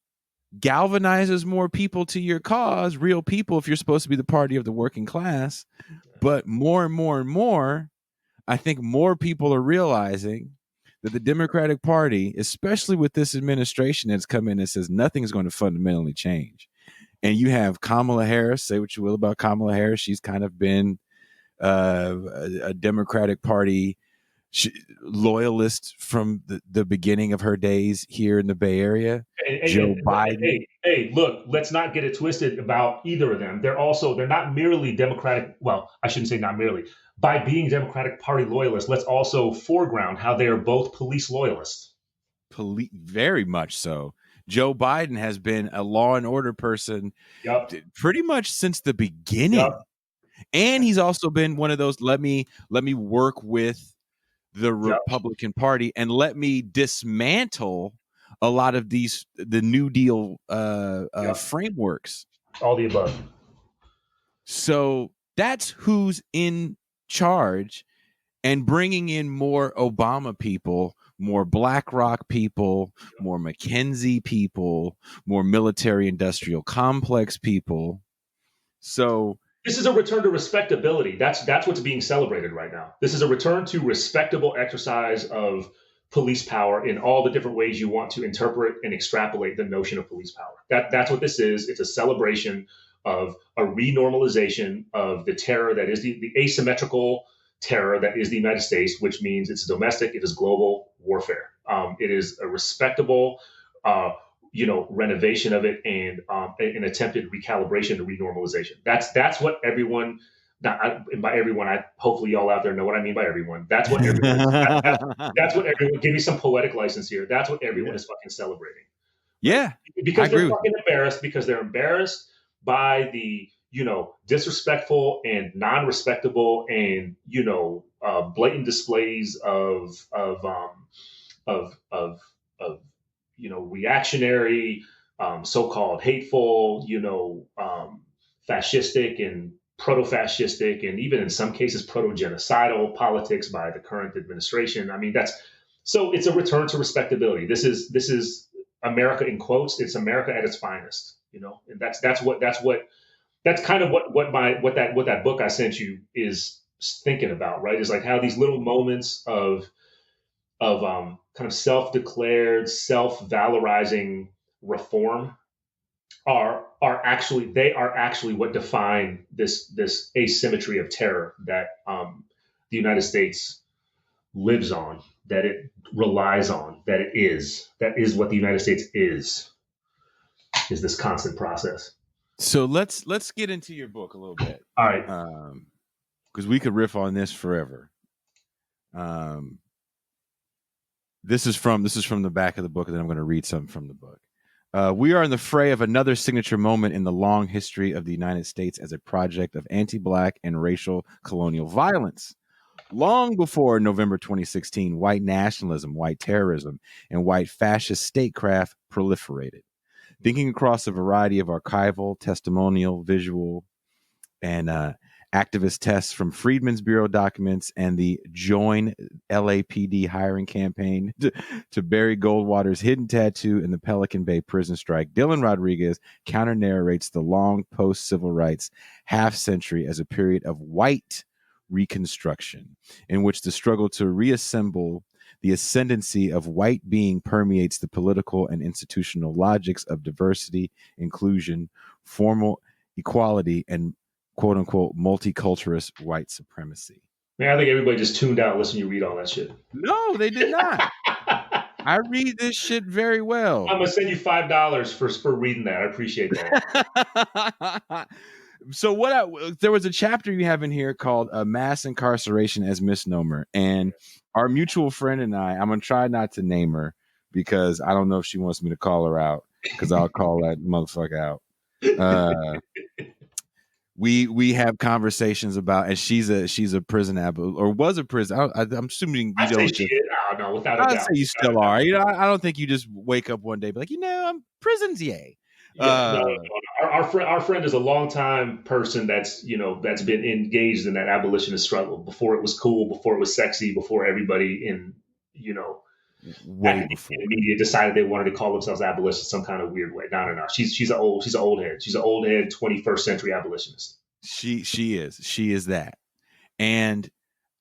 [SPEAKER 1] galvanizes more people to your cause, real people, if you're supposed to be the party of the working class. But more and more and more, I think more people are realizing that the Democratic Party, especially with this administration that's come in and says nothing is going to fundamentally change. And you have Kamala Harris, say what you will about Kamala Harris. She's kind of been a Democratic Party loyalist from the beginning of her days here in the Bay Area. Joe Biden.
[SPEAKER 2] Hey, look, let's not get it twisted about either of them. They're not merely Democratic. Well, I shouldn't say not merely. By being Democratic Party loyalists, let's also foreground how they are both police loyalists.
[SPEAKER 1] Very much so. Joe Biden has been a law and order person pretty much since the beginning. And he's also been one of those, let me work with the Republican Party and let me dismantle a lot of the New Deal frameworks.
[SPEAKER 2] All the above.
[SPEAKER 1] So that's who's in charge, and bringing in more Obama people more BlackRock people, more McKinsey people, more military industrial complex people. So
[SPEAKER 2] this is a return to respectability. That's what's being celebrated right now. This is a return to respectable exercise of police power in all the different ways you want to interpret and extrapolate the notion of police power. That's what this is. It's a celebration of a renormalization of the terror that is the asymmetrical terror that is the United States, which means it's domestic, it is global warfare. It is a respectable, renovation of it and an attempted recalibration to renormalization. That's what everyone. And by everyone, hopefully y'all out there know what I mean by everyone. That's what everyone. That's what everyone. Give me some poetic license here. That's what everyone is fucking celebrating.
[SPEAKER 1] Yeah,
[SPEAKER 2] because they're fucking embarrassed. Because they're embarrassed by the disrespectful and non-respectable and blatant displays of reactionary, so-called hateful, fascistic and proto-fascistic, and even in some cases proto-genocidal politics by the current administration. I mean, so it's a return to respectability. This is America in quotes. It's America at its finest, and that's kind of what that book I sent you is thinking about, right? Is like how these little moments of kind of self-declared, self-valorizing reform are actually what define this asymmetry of terror that the United States lives on, that it relies on, that is what the United States is this constant process.
[SPEAKER 1] So let's get into your book a little bit.
[SPEAKER 2] All right.
[SPEAKER 1] Because we could riff on this forever. This is from the back of the book, and then I'm going to read something from the book. We are in the fray of another signature moment in the long history of the United States as a project of anti-Black and racial colonial violence. Long before November 2016, white nationalism, white terrorism, and white fascist statecraft proliferated. Thinking across a variety of archival, testimonial, visual, and activist tests from Freedmen's Bureau documents and the Join LAPD hiring campaign to Barry Goldwater's hidden tattoo in the Pelican Bay prison strike, Dylan Rodríguez counter-narrates the long post-civil rights half-century as a period of white reconstruction, in which the struggle to reassemble the ascendancy of white being permeates the political and institutional logics of diversity, inclusion, formal equality, and quote-unquote multiculturalist white supremacy.
[SPEAKER 2] Man, I think everybody just tuned out listening to you read all that shit.
[SPEAKER 1] No, they did not. I read this shit very well.
[SPEAKER 2] I'm going to send you $5 for reading that. I appreciate that.
[SPEAKER 1] So there was a chapter you have in here called Mass Incarceration as Misnomer. And our mutual friend and I'm going to try not to name her because I don't know if she wants me to call her out, because I'll call that motherfucker out. We have conversations about, and she's a prison abolitionist, or was a prison. I'm assuming you don't.
[SPEAKER 2] I don't know, without a doubt.
[SPEAKER 1] I'd say you still are. I don't think you just wake up one day and be like, I'm prisons, yay.
[SPEAKER 2] Yeah, no. Our friend is a longtime person that's been engaged in that abolitionist struggle before it was cool, before it was sexy, before everybody in
[SPEAKER 1] way before
[SPEAKER 2] the media decided they wanted to call themselves abolitionists some kind of weird way. No. She's an old head. She's an old head 21st century abolitionist.
[SPEAKER 1] She is that. And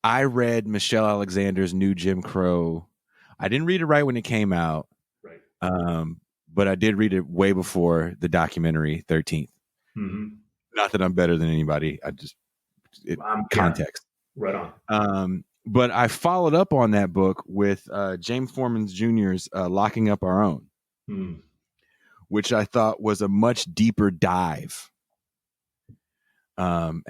[SPEAKER 1] I read Michelle Alexander's New Jim Crow. I didn't read it right when it came out.
[SPEAKER 2] Right.
[SPEAKER 1] But I did read it way before the documentary 13th.
[SPEAKER 2] Mm-hmm.
[SPEAKER 1] Not that I'm better than anybody. Context.
[SPEAKER 2] Right on.
[SPEAKER 1] But I followed up on that book with James Foreman Jr.'s Locking Up Our Own, which I thought was a much deeper dive. And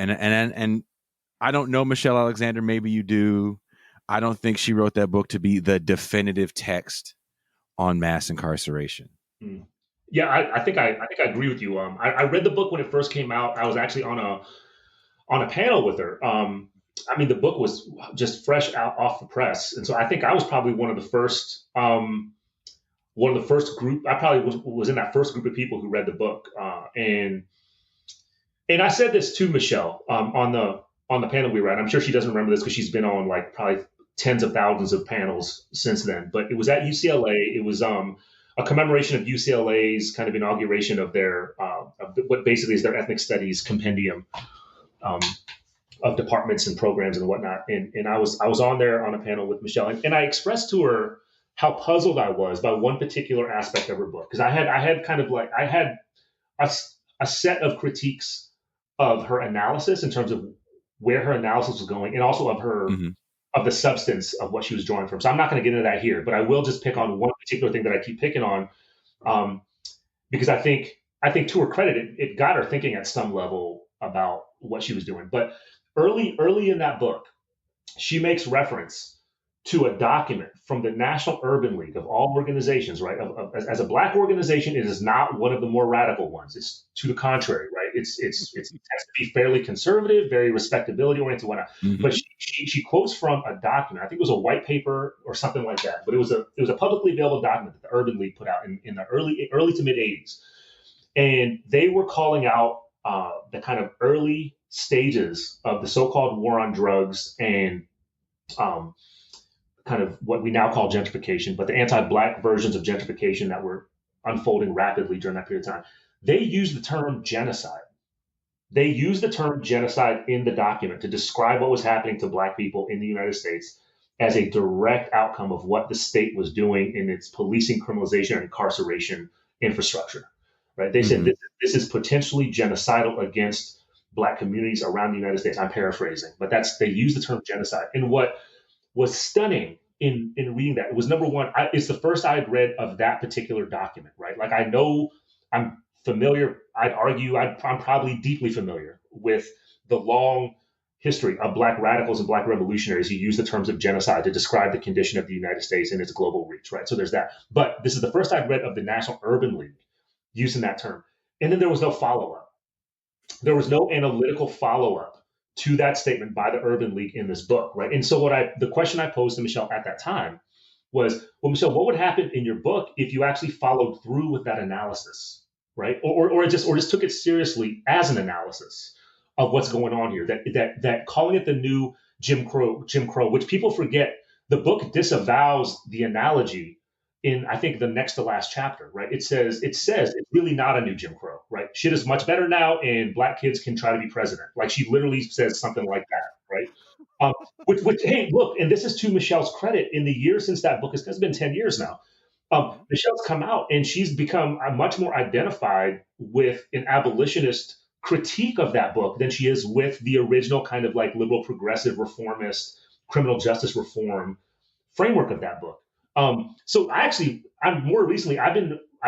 [SPEAKER 1] I don't know Michelle Alexander. Maybe you do. I don't think she wrote that book to be the definitive text on mass incarceration.
[SPEAKER 2] Yeah, I think I agree with you. I read the book when it first came out. I was actually on a panel with her. I mean, the book was just fresh out off the press, and so I think I was probably one of the first group. I probably was in that first group of people who read the book. And I said this to Michelle on the panel we were at. I'm sure she doesn't remember this because she's been on like probably tens of thousands of panels since then. But it was at UCLA. It was a commemoration of UCLA's kind of inauguration of their what basically is their ethnic studies compendium of departments and programs and whatnot. And I was on there on a panel with Michelle, and I expressed to her how puzzled I was by one particular aspect of her book, because I had kind of like I had a set of critiques of her analysis in terms of where her analysis was going, and also of her of the substance of what she was drawing from. So I'm not going to get into that here, but I will just pick on one particular thing that I keep picking on, because I think to her credit, it got her thinking at some level about what she was doing. But early in that book, she makes reference to a document from the National Urban League of all organizations, right? As a Black organization, it is not one of the more radical ones. It's to the contrary, right? It has to be fairly conservative, very respectability oriented, whatnot. But she quotes from a document. I think it was a white paper or something like that. But it was a publicly available document that the Urban League put out in the early to mid 80s, and they were calling out the kind of early stages of the so-called war on drugs and kind of what we now call gentrification, but the anti-Black versions of gentrification that were unfolding rapidly during that period of time. They used the term genocide. They used the term genocide in the document to describe what was happening to Black people in the United States as a direct outcome of what the state was doing in its policing, criminalization, and incarceration infrastructure. Right? They said this is potentially genocidal against Black communities around the United States. I'm paraphrasing, but they use the term genocide. And what was stunning in reading that, it was, number one, it's the first I had read of that particular document, right? Like, I know I'm familiar, I'd argue I'm probably deeply familiar with the long history of Black radicals and Black revolutionaries who use the terms of genocide to describe the condition of the United States and its global reach, right? So there's that. But this is the first I've read of the National Urban League using that term. And then there was no follow-up. There was no analytical follow-up to that statement by the Urban League in this book, right? And so the question I posed to Michelle at that time was, well, Michelle, what would happen in your book if you actually followed through with that analysis, right? Or just took it seriously as an analysis of what's going on here, that calling it the new Jim Crow, which people forget, the book disavows the analogy in, I think, the next to last chapter, right? It says it's really not a new Jim Crow, right? Shit is much better now, and Black kids can try to be president. Like, she literally says something like that, right? Which, hey, look, and this is to Michelle's credit. In the years since that book, it's been 10 years now, Michelle's come out and she's become much more identified with an abolitionist critique of that book than she is with the original kind of like liberal, progressive, reformist, criminal justice reform framework of that book. So I've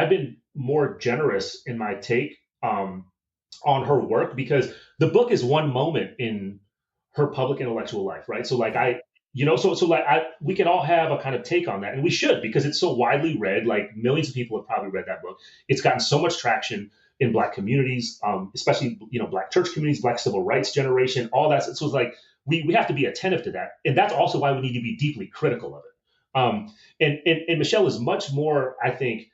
[SPEAKER 2] been more generous in my take on her work, because the book is one moment in her public intellectual life, right? So like we can all have a kind of take on that, and we should, because it's so widely read. Like, millions of people have probably read that book. It's gotten so much traction in Black communities, especially Black church communities, Black civil rights generation, all that. So it's like we have to be attentive to that, and that's also why we need to be deeply critical of it. And Michelle is much more, I think,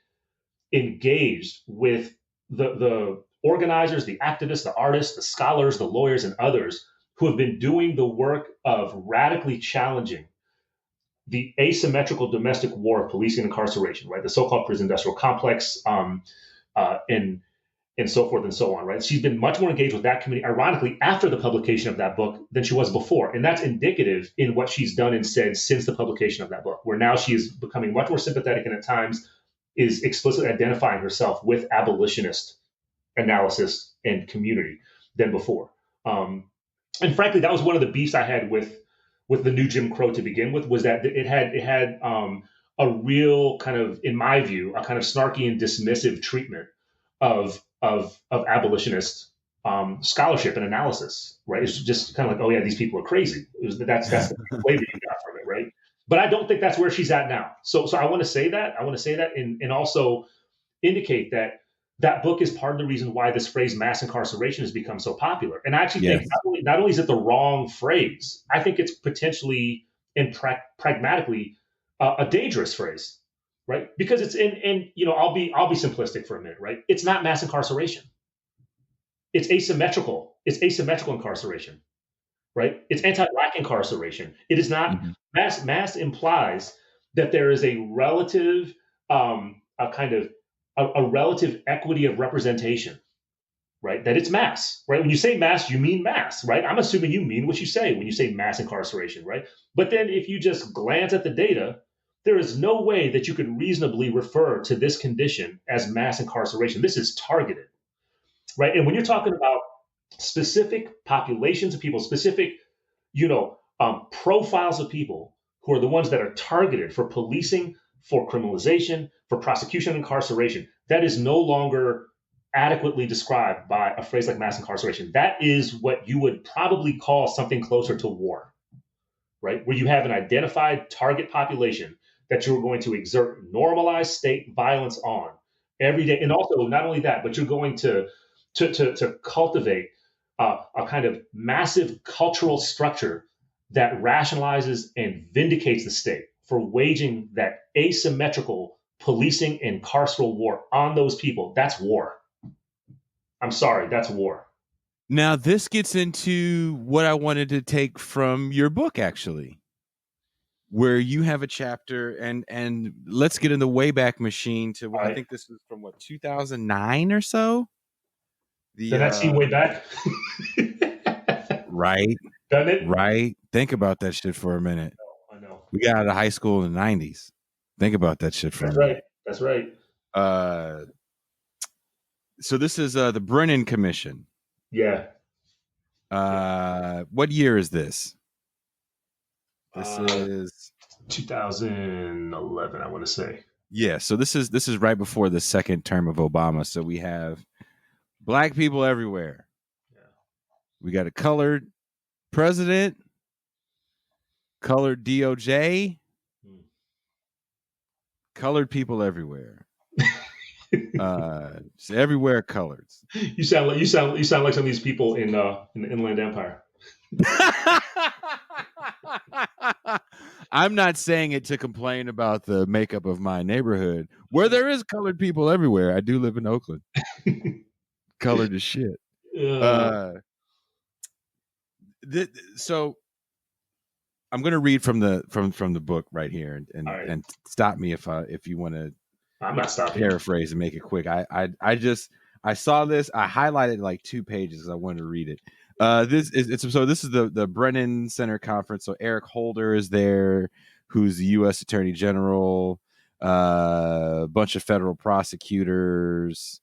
[SPEAKER 2] engaged with the organizers, the activists, the artists, the scholars, the lawyers, and others who have been doing the work of radically challenging the asymmetrical domestic war of policing and incarceration, right? The so-called prison industrial complex, and so forth and so on, right? She's been much more engaged with that community, ironically, after the publication of that book than she was before. And that's indicative in what she's done and said since the publication of that book, where now she is becoming much more sympathetic and at times is explicitly identifying herself with abolitionist analysis and community than before. And frankly, that was one of the beefs I had with the new Jim Crow to begin with, was that it had a real kind of, in my view, a kind of snarky and dismissive treatment of abolitionist scholarship and analysis, right? It's just kind of like, oh yeah, these people are crazy. That's the flavor you got from it, right? But I don't think that's where she's at now. So I want to say that. And also indicate that book is part of the reason why this phrase mass incarceration has become so popular. And I actually think not only is it the wrong phrase, I think it's potentially and pragmatically a dangerous phrase, right? Because it's I'll be simplistic for a minute, right? It's not mass incarceration. It's asymmetrical. It's asymmetrical incarceration, right? It's anti-black incarceration. It is not mass implies that there is a relative a kind of a relative equity of representation, right? That it's mass, right? When you say mass, you mean mass, right? I'm assuming you mean what you say when you say mass incarceration, right? But then if you just glance at the data, there is no way that you could reasonably refer to this condition as mass incarceration. This is targeted, right? And when you're talking about specific populations of people, specific, profiles of people who are the ones that are targeted for policing, for criminalization, for prosecution, incarceration, that is no longer adequately described by a phrase like mass incarceration. That is what you would probably call something closer to war, right? Where you have an identified target population that you're going to exert normalized state violence on every day. And also, not only that, but you're going to cultivate a kind of massive cultural structure that rationalizes and vindicates the state for waging that asymmetrical policing and carceral war on those people. That's war. I'm sorry, that's war.
[SPEAKER 1] Now, this gets into what I wanted to take from your book, actually, where you have a chapter, and let's get in the Wayback Machine to what I think this is from 2009 or so.
[SPEAKER 2] Did that seem way back?
[SPEAKER 1] Right.
[SPEAKER 2] Doesn't it?
[SPEAKER 1] Right. Think about that shit for a minute.
[SPEAKER 2] I know.
[SPEAKER 1] We got out of high school in the 90s. Think about that shit for a minute.
[SPEAKER 2] That's right.
[SPEAKER 1] So this is the Brennan Commission.
[SPEAKER 2] Yeah.
[SPEAKER 1] What year is this? This is
[SPEAKER 2] 2011, I want to say.
[SPEAKER 1] Yeah, so this is right before the second term of Obama. So we have black people everywhere. Yeah. We got a colored president, colored DOJ, colored people everywhere. Everywhere coloreds.
[SPEAKER 2] You sound like some of these people in the Inland Empire.
[SPEAKER 1] I'm not saying it to complain about the makeup of my neighborhood, where there is colored people everywhere. I do live in Oakland. Colored as shit. So I'm going to read from the book right here, and stop me if you want to.
[SPEAKER 2] I'm not stopping.
[SPEAKER 1] Paraphrase and make it quick. I saw this. I highlighted like 2 pages because I wanted to read it. This is the Brennan Center Conference. So Eric Holder is there, who's the U.S. Attorney General, a bunch of federal prosecutors,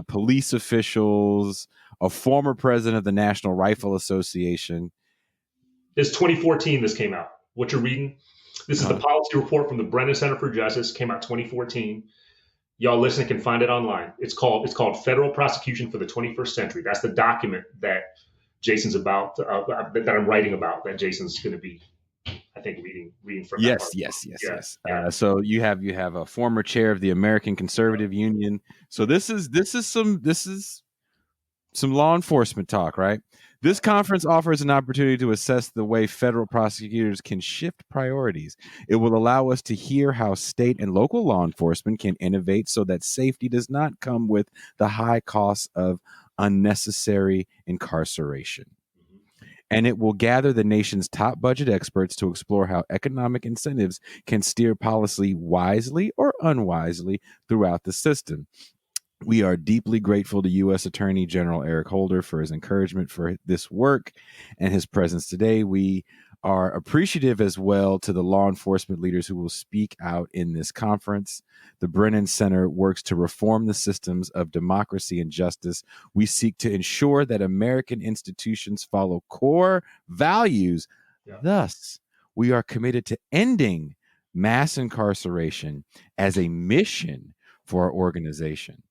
[SPEAKER 1] police officials, a former president of the National Rifle Association.
[SPEAKER 2] It's 2014 this came out. What you're reading? This is the policy report from the Brennan Center for Justice. Came out 2014. Y'all listening can find it online. It's called Federal Prosecution for the 21st Century. That's the document that Jason's about that I'm writing about. That Jason's going to be, I think, reading from.
[SPEAKER 1] Yes. So you have a former chair of the American Conservative Union. So this is some law enforcement talk, right? This conference offers an opportunity to assess the way federal prosecutors can shift priorities. It will allow us to hear how state and local law enforcement can innovate so that safety does not come with the high costs of unnecessary incarceration. And it will gather the nation's top budget experts to explore how economic incentives can steer policy wisely or unwisely throughout the system. We are deeply grateful to U.S. Attorney General Eric Holder for his encouragement for this work and his presence today. We are appreciative as well to the law enforcement leaders who will speak out in this conference. The Brennan Center works to reform the systems of democracy and justice. We seek to ensure that American institutions follow core values. Thus, we are committed to ending mass incarceration as a mission for our organization.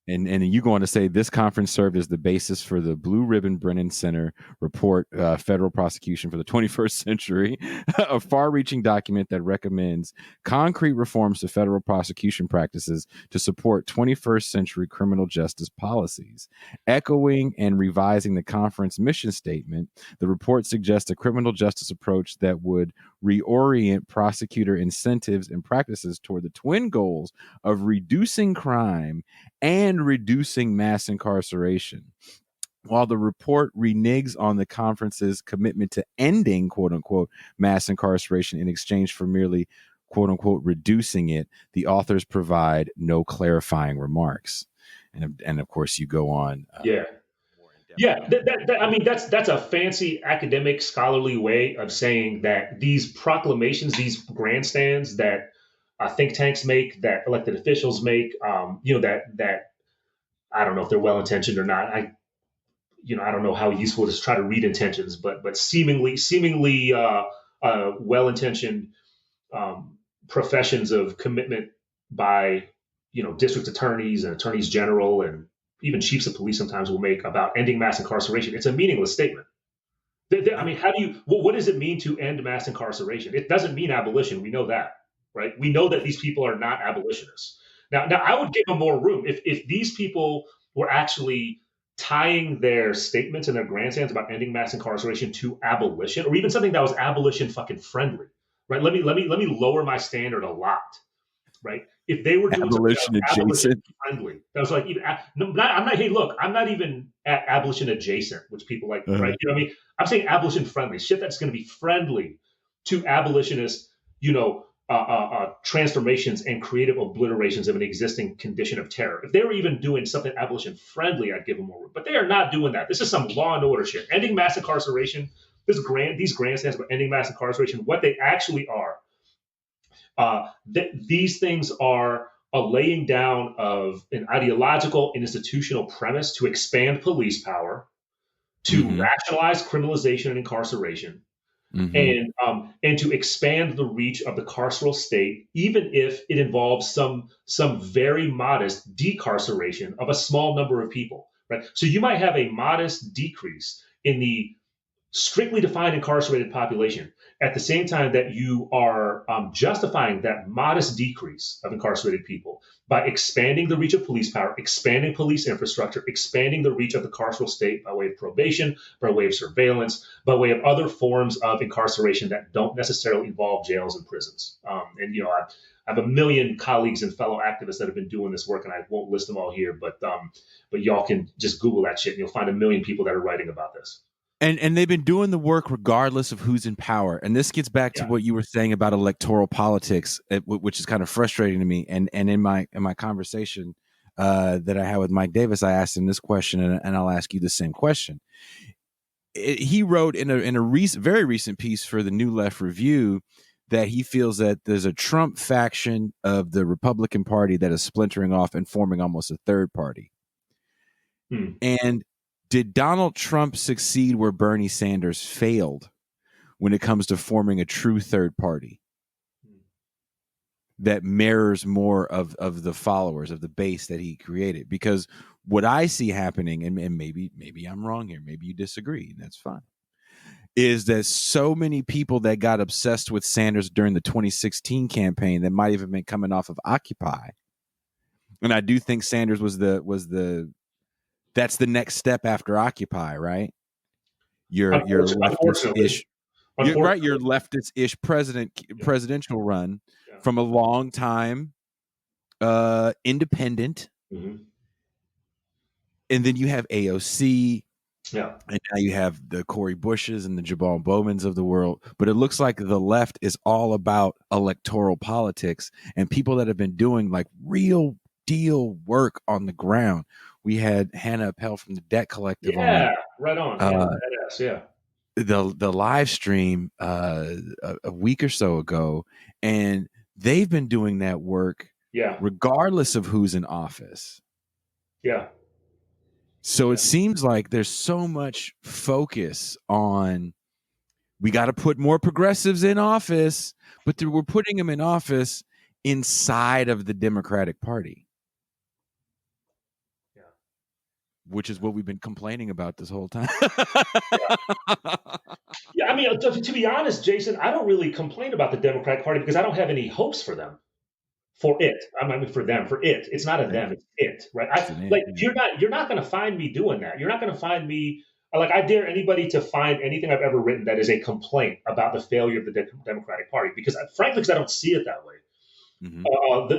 [SPEAKER 1] And you go on to say this conference served as the basis for the Blue Ribbon Brennan Center report, Federal Prosecution for the 21st Century, a far-reaching document that recommends concrete reforms to federal prosecution practices to support 21st century criminal justice policies. Echoing and revising the conference mission statement, the report suggests a criminal justice approach that would reorient prosecutor incentives and practices toward the twin goals of reducing crime and reducing mass incarceration. While the report reneges on the conference's commitment to ending, quote unquote, mass incarceration in exchange for merely, quote unquote, reducing it, the authors provide no clarifying remarks. And of course, you go on.
[SPEAKER 2] Yeah.
[SPEAKER 1] More in depth
[SPEAKER 2] Yeah,
[SPEAKER 1] again.
[SPEAKER 2] I mean, that's a fancy academic scholarly way of saying that these proclamations, these grandstands that think tanks make, that elected officials make, that I don't know if they're well intentioned or not. I don't know how useful it is to try to read intentions, but seemingly well intentioned professions of commitment by district attorneys and attorneys general and even chiefs of police sometimes will make about ending mass incarceration. It's a meaningless statement. I mean, what does it mean to end mass incarceration? It doesn't mean abolition. We know that, right? We know that these people are not abolitionists. Now I would give them more room if these people were actually tying their statements and their grandstands about ending mass incarceration to abolition, or even something that was abolition fucking friendly, right? Let me lower my standard a lot, right? If they were doing something that
[SPEAKER 1] Abolition
[SPEAKER 2] was abolition
[SPEAKER 1] adjacent.
[SPEAKER 2] friendly, that was like, I'm not. Hey, look, I'm not even at abolition adjacent, which people like, right? You know what I mean? I'm saying abolition friendly, shit that's going to be friendly to abolitionist, transformations and creative obliterations of an existing condition of terror. If they were even doing something abolition friendly, I'd give them more room. But they are not doing that. This is some law and order shit. Ending mass incarceration. These grandstands for ending mass incarceration. What they actually are. These things are a laying down of an ideological and institutional premise to expand police power, to rationalize criminalization and incarceration, and to expand the reach of the carceral state, even if it involves some very modest decarceration of a small number of people. Right. So you might have a modest decrease in the strictly defined incarcerated population at the same time that you are justifying that modest decrease of incarcerated people by expanding the reach of police power, expanding police infrastructure, expanding the reach of the carceral state by way of probation, by way of surveillance, by way of other forms of incarceration that don't necessarily involve jails and prisons. I have a million colleagues and fellow activists that have been doing this work, and I won't list them all here, but y'all can just Google that shit, and you'll find a million people that are writing about this.
[SPEAKER 1] And they've been doing the work regardless of who's in power. And this gets back to what you were saying about electoral politics, which is kind of frustrating to me. And in my conversation that I had with Mike Davis, I asked him this question, and I'll ask you the same question. He wrote in a very recent piece for the New Left Review that he feels that there's a Trump faction of the Republican Party that is splintering off and forming almost a third party. And did Donald Trump succeed where Bernie Sanders failed when it comes to forming a true third party that mirrors more of the followers, of the base that he created? Because what I see happening, and maybe I'm wrong here, maybe you disagree, and that's fine, is that so many people that got obsessed with Sanders during the 2016 campaign that might even been coming off of Occupy. And I do think Sanders was that's the next step after Occupy, right? Your leftist-ish, your leftist-ish presidential run from a long time independent, and then you have AOC, and now you have the Cori Bushes and the Jabal Bowmans of the world. But it looks like the left is all about electoral politics and people that have been doing like real deal work on the ground. We had Hannah Appel from the Debt Collective on.
[SPEAKER 2] Right on.
[SPEAKER 1] The live stream a week or so ago, and they've been doing that work regardless of who's in office. So it seems like there's so much focus on we got to put more progressives in office, but we're putting them in office inside of the Democratic Party. Which is what we've been complaining about this whole time.
[SPEAKER 2] I mean, to be honest, Jason, I don't really complain about the Democratic Party because I don't have any hopes for them. For it, I mean, for them, for it. It's not a them, it's it, right? You're not going to find me doing that. You're not going to find me. Like, I dare anybody to find anything I've ever written that is a complaint about the failure of the Democratic Party, because frankly, I don't see it that way.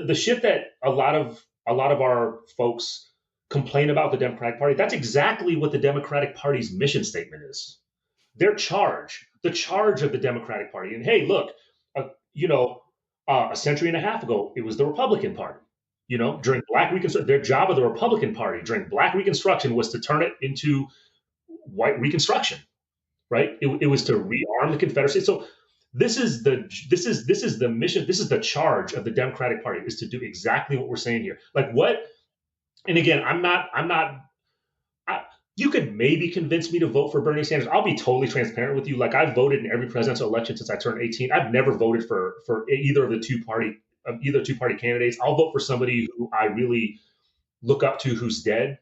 [SPEAKER 2] The shit that a lot of our folks complain about the Democratic Party. That's exactly what the Democratic Party's mission statement is. Their charge, the charge of the Democratic Party. And hey, look, a century and a half ago, it was the Republican Party. During Black Reconstruction, their job of the Republican Party during Black Reconstruction was to turn it into White Reconstruction, right? It was to rearm the Confederacy. So this is the mission. This is the charge of the Democratic Party, is to do exactly what we're saying here. Like what? And again, you could maybe convince me to vote for Bernie Sanders. I'll be totally transparent with you. Like I've voted in every presidential election since I turned 18. I've never voted for either of the two party candidates. I'll vote for somebody who I really look up to, who's dead.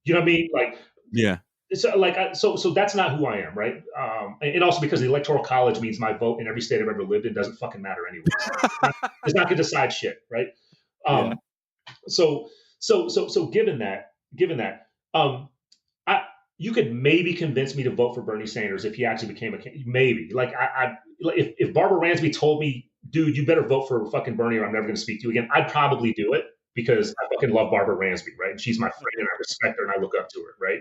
[SPEAKER 2] You know what I mean? Like,
[SPEAKER 1] yeah.
[SPEAKER 2] So that's not who I am, right? And also because the Electoral College means my vote in every state I've ever lived in doesn't fucking matter anyway. It's not going to decide shit, right? So given that, you could maybe convince me to vote for Bernie Sanders if he actually became maybe. Like if Barbara Ransby told me, dude, you better vote for fucking Bernie or I'm never going to speak to you again, I'd probably do it because I fucking love Barbara Ransby, right? And she's my friend and I respect her and I look up to her, right?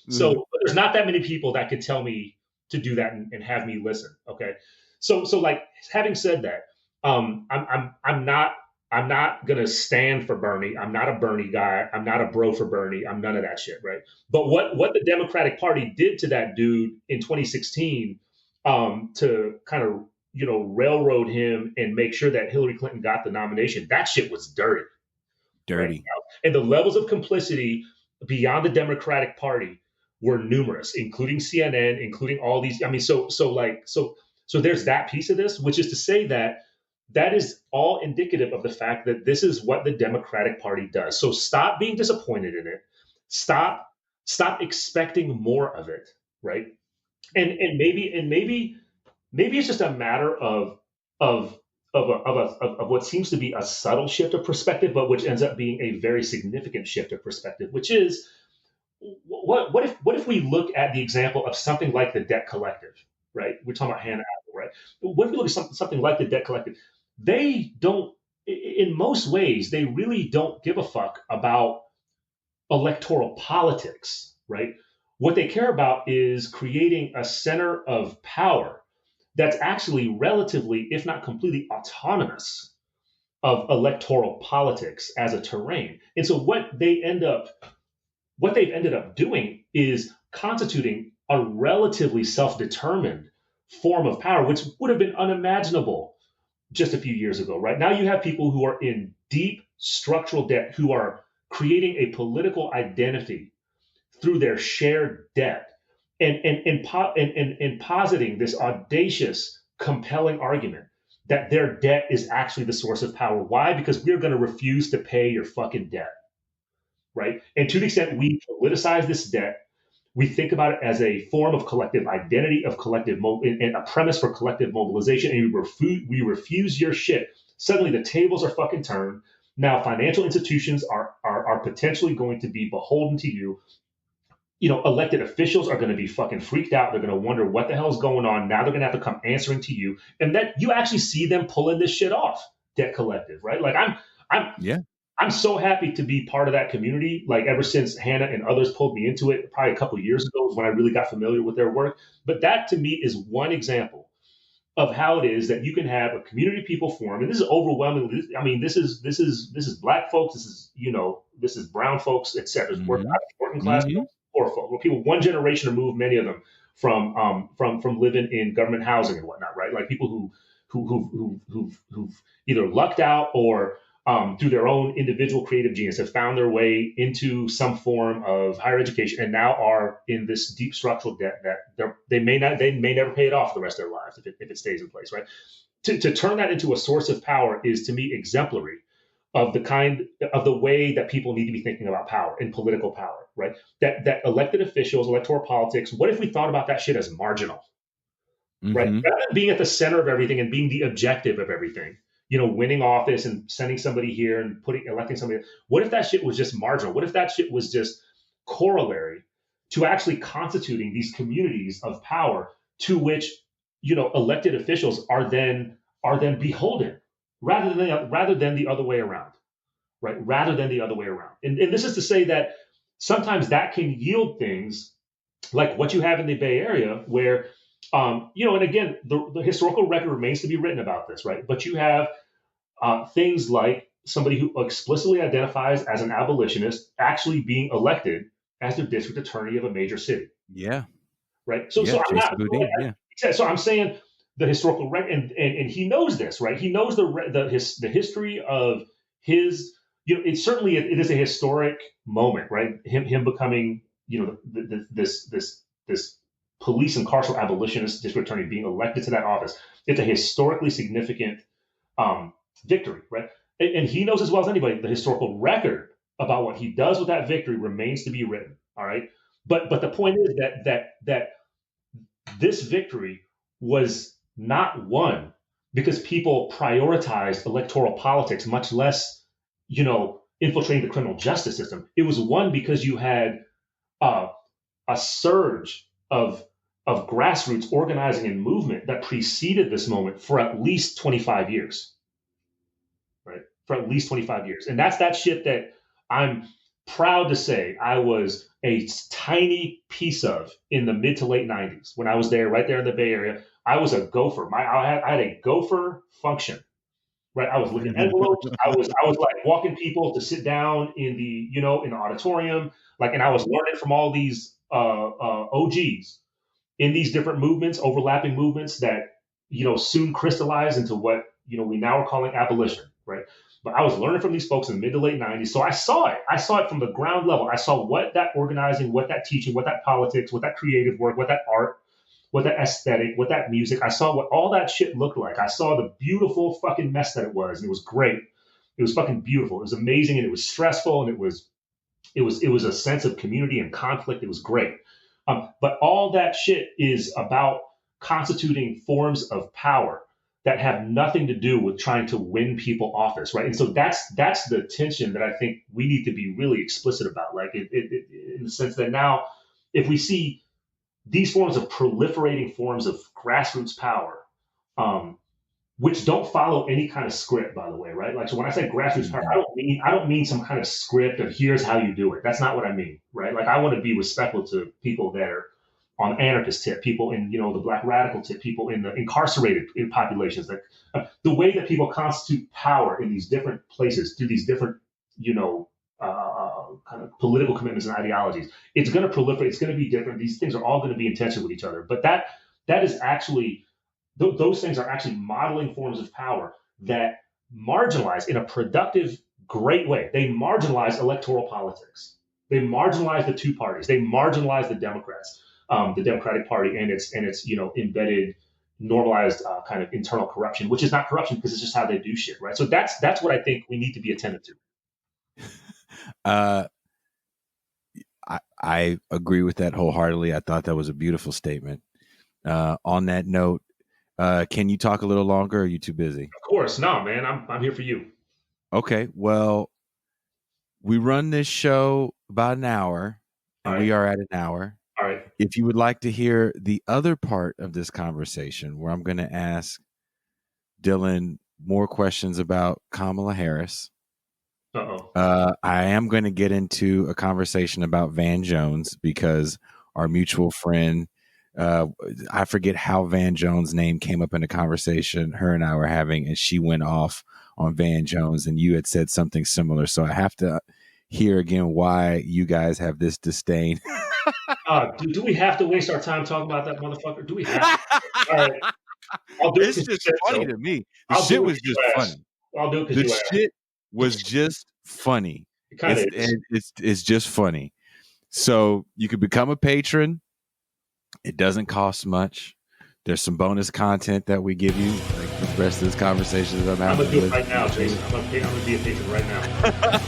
[SPEAKER 2] So but there's not that many people that could tell me to do that and have me listen. Okay. So like having said that, I'm not gonna stand for Bernie. I'm not a Bernie guy. I'm not a bro for Bernie. I'm none of that shit, right? But what the Democratic Party did to that dude in 2016 to kind of railroad him and make sure that Hillary Clinton got the nomination, that shit was dirty. Right? And the levels of complicity beyond the Democratic Party were numerous, including CNN, including all these. I mean, so there's that piece of this, which is to say that is all indicative of the fact that this is what the Democratic Party does. So stop being disappointed in it. Stop expecting more of it, right? And maybe it's just a matter of what seems to be a subtle shift of perspective, but which ends up being a very significant shift of perspective, which is what if we look at the example of something like the Debt Collective, right? We're talking about Hannah Arendt, right? What if we look at something like the Debt Collective? They don't, in most ways, they really don't give a fuck about electoral politics, right? What they care about is creating a center of power that's actually relatively, if not completely autonomous of electoral politics as a terrain. And so what they've ended up doing is constituting a relatively self-determined form of power, which would have been unimaginable just a few years ago, right? Now you have people who are in deep structural debt, who are creating a political identity through their shared debt and positing this audacious, compelling argument that their debt is actually the source of power. Why? Because we're going to refuse to pay your fucking debt, right? And to the extent we politicize this debt, we think about it as a form of collective identity, of collective and a premise for collective mobilization, and we refuse your shit. Suddenly the tables are fucking turned. Now financial institutions are potentially going to be beholden to you. Elected officials are going to be fucking freaked out. They're going to wonder what the hell is going on. Now they're going to have to come answering to you. And that you actually see them pulling this shit off, Debt Collective, right? Like I'm so happy to be part of that community. Like ever since Hannah and others pulled me into it, probably a couple of years ago was when I really got familiar with their work. But that to me is one example of how it is that you can have a community of people form. And this is overwhelmingly, I mean, this is Black folks, this is brown folks, et cetera. Working class folks, poor folks, people one generation removed, many of them from living in government housing and whatnot, right? Like people who've either lucked out or through their own individual creative genius have found their way into some form of higher education and now are in this deep structural debt that they may never pay it off the rest of their lives if it stays in place, right? To turn that into a source of power is to me exemplary of the way that people need to be thinking about power and political power, right? That elected officials, electoral politics, what if we thought about that shit as marginal, right? Rather than being at the center of everything and being the objective of everything, winning office and sending somebody here and electing somebody. What if that shit was just marginal? What if that shit was just corollary to actually constituting these communities of power to which, elected officials are then beholden rather than the other way around, right? Rather than the other way around. And this is to say that sometimes that can yield things like what you have in the Bay Area, where, and again, the historical record remains to be written about this, right? But you have things like somebody who explicitly identifies as an abolitionist actually being elected as the district attorney of a major city.
[SPEAKER 1] Yeah.
[SPEAKER 2] Right. So I'm not. So I'm saying the historical record, and he knows this, right? He knows the history of his. It certainly it is a historic moment, right? Him becoming, this police and carceral abolitionist district attorney being elected to that office. It's a historically significant victory, right? And he knows as well as anybody the historical record about what he does with that victory remains to be written. All right, but the point is that this victory was not won because people prioritized electoral politics, much less, infiltrating the criminal justice system. It was won because you had a surge of grassroots organizing and movement that preceded this moment for at least 25 years. Right? For at least 25 years. And that's that shit that I'm proud to say I was a tiny piece of in the mid to late 90s when I was there, right there in the Bay Area. I was a gopher. I had a gopher function, right? I was looking at envelopes. I was like walking people to sit down in the, in the auditorium, and I was learning from all these OGs in these different movements, overlapping movements that, soon crystallized into what, we now are calling abolition, right? But I was learning from these folks in the mid to late 90s. So I saw it. I saw it from the ground level. I saw what that organizing, what that teaching, what that politics, what that creative work, what that art, what that aesthetic, what that music. I saw what all that shit looked like. I saw the beautiful fucking mess that it was. And it was great. It was fucking beautiful. It was amazing. And it was stressful. And it was a sense of community and conflict. It was great. But all that shit is about constituting forms of power that have nothing to do with trying to win people office, right? And so that's the tension that I think we need to be really explicit about, in the sense that now, if we see these forms of proliferating forms of grassroots power, which don't follow any kind of script, by the way, right? So when I say grassroots power, I don't mean some kind of script of here's how you do it. That's not what I mean, right? I want to be respectful to people that are on the anarchist tip, people in, the black radical tip, people in the incarcerated populations, the way that people constitute power in these different places through these different, kind of political commitments and ideologies. It's going to proliferate. It's going to be different. These things are all going to be in tension with each other. But that is actually, those things are actually modeling forms of power that marginalize in a productive, great way. They marginalize electoral politics. They marginalize the two parties. They marginalize the Democrats. The Democratic Party and its embedded, normalized kind of internal corruption, which is not corruption because it's just how they do shit, right? So that's what I think we need to be attentive
[SPEAKER 1] to. I agree with that wholeheartedly. I thought that was a beautiful statement. On that note, can you talk a little longer? Or are you too busy?
[SPEAKER 2] Of course, no, man. I'm here for you.
[SPEAKER 1] Okay, well, we run this show about an hour, and we are at an hour.
[SPEAKER 2] All right.
[SPEAKER 1] If you would like to hear the other part of this conversation, where I'm going to ask Dylan more questions about Kamala Harris, I am going to get into a conversation about Van Jones because our mutual friend, I forget how Van Jones' name came up in a conversation her and I were having, and she went off on Van Jones, and you had said something similar. So I have to hear again why you guys have this disdain.
[SPEAKER 2] Do we have to waste our time talking about that motherfucker? Do we have to? All right.
[SPEAKER 1] It's just funny to me. The shit was just funny.
[SPEAKER 2] I'll do it because
[SPEAKER 1] the shit was just funny.
[SPEAKER 2] It kind of is.
[SPEAKER 1] It's just funny. So you could become a patron. It doesn't cost much. There's some bonus content that we give you, like the rest of this conversation that I'm having.
[SPEAKER 2] I'm gonna do it right now, Jason. I'm gonna be a patron right now.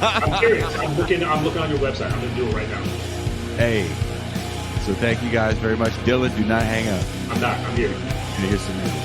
[SPEAKER 2] I'm serious. I'm looking on your website. I'm gonna do it right now.
[SPEAKER 1] Hey, so thank you guys very much. Dylan, do not hang up.
[SPEAKER 2] I'm not. I'm here.
[SPEAKER 1] Here's some music.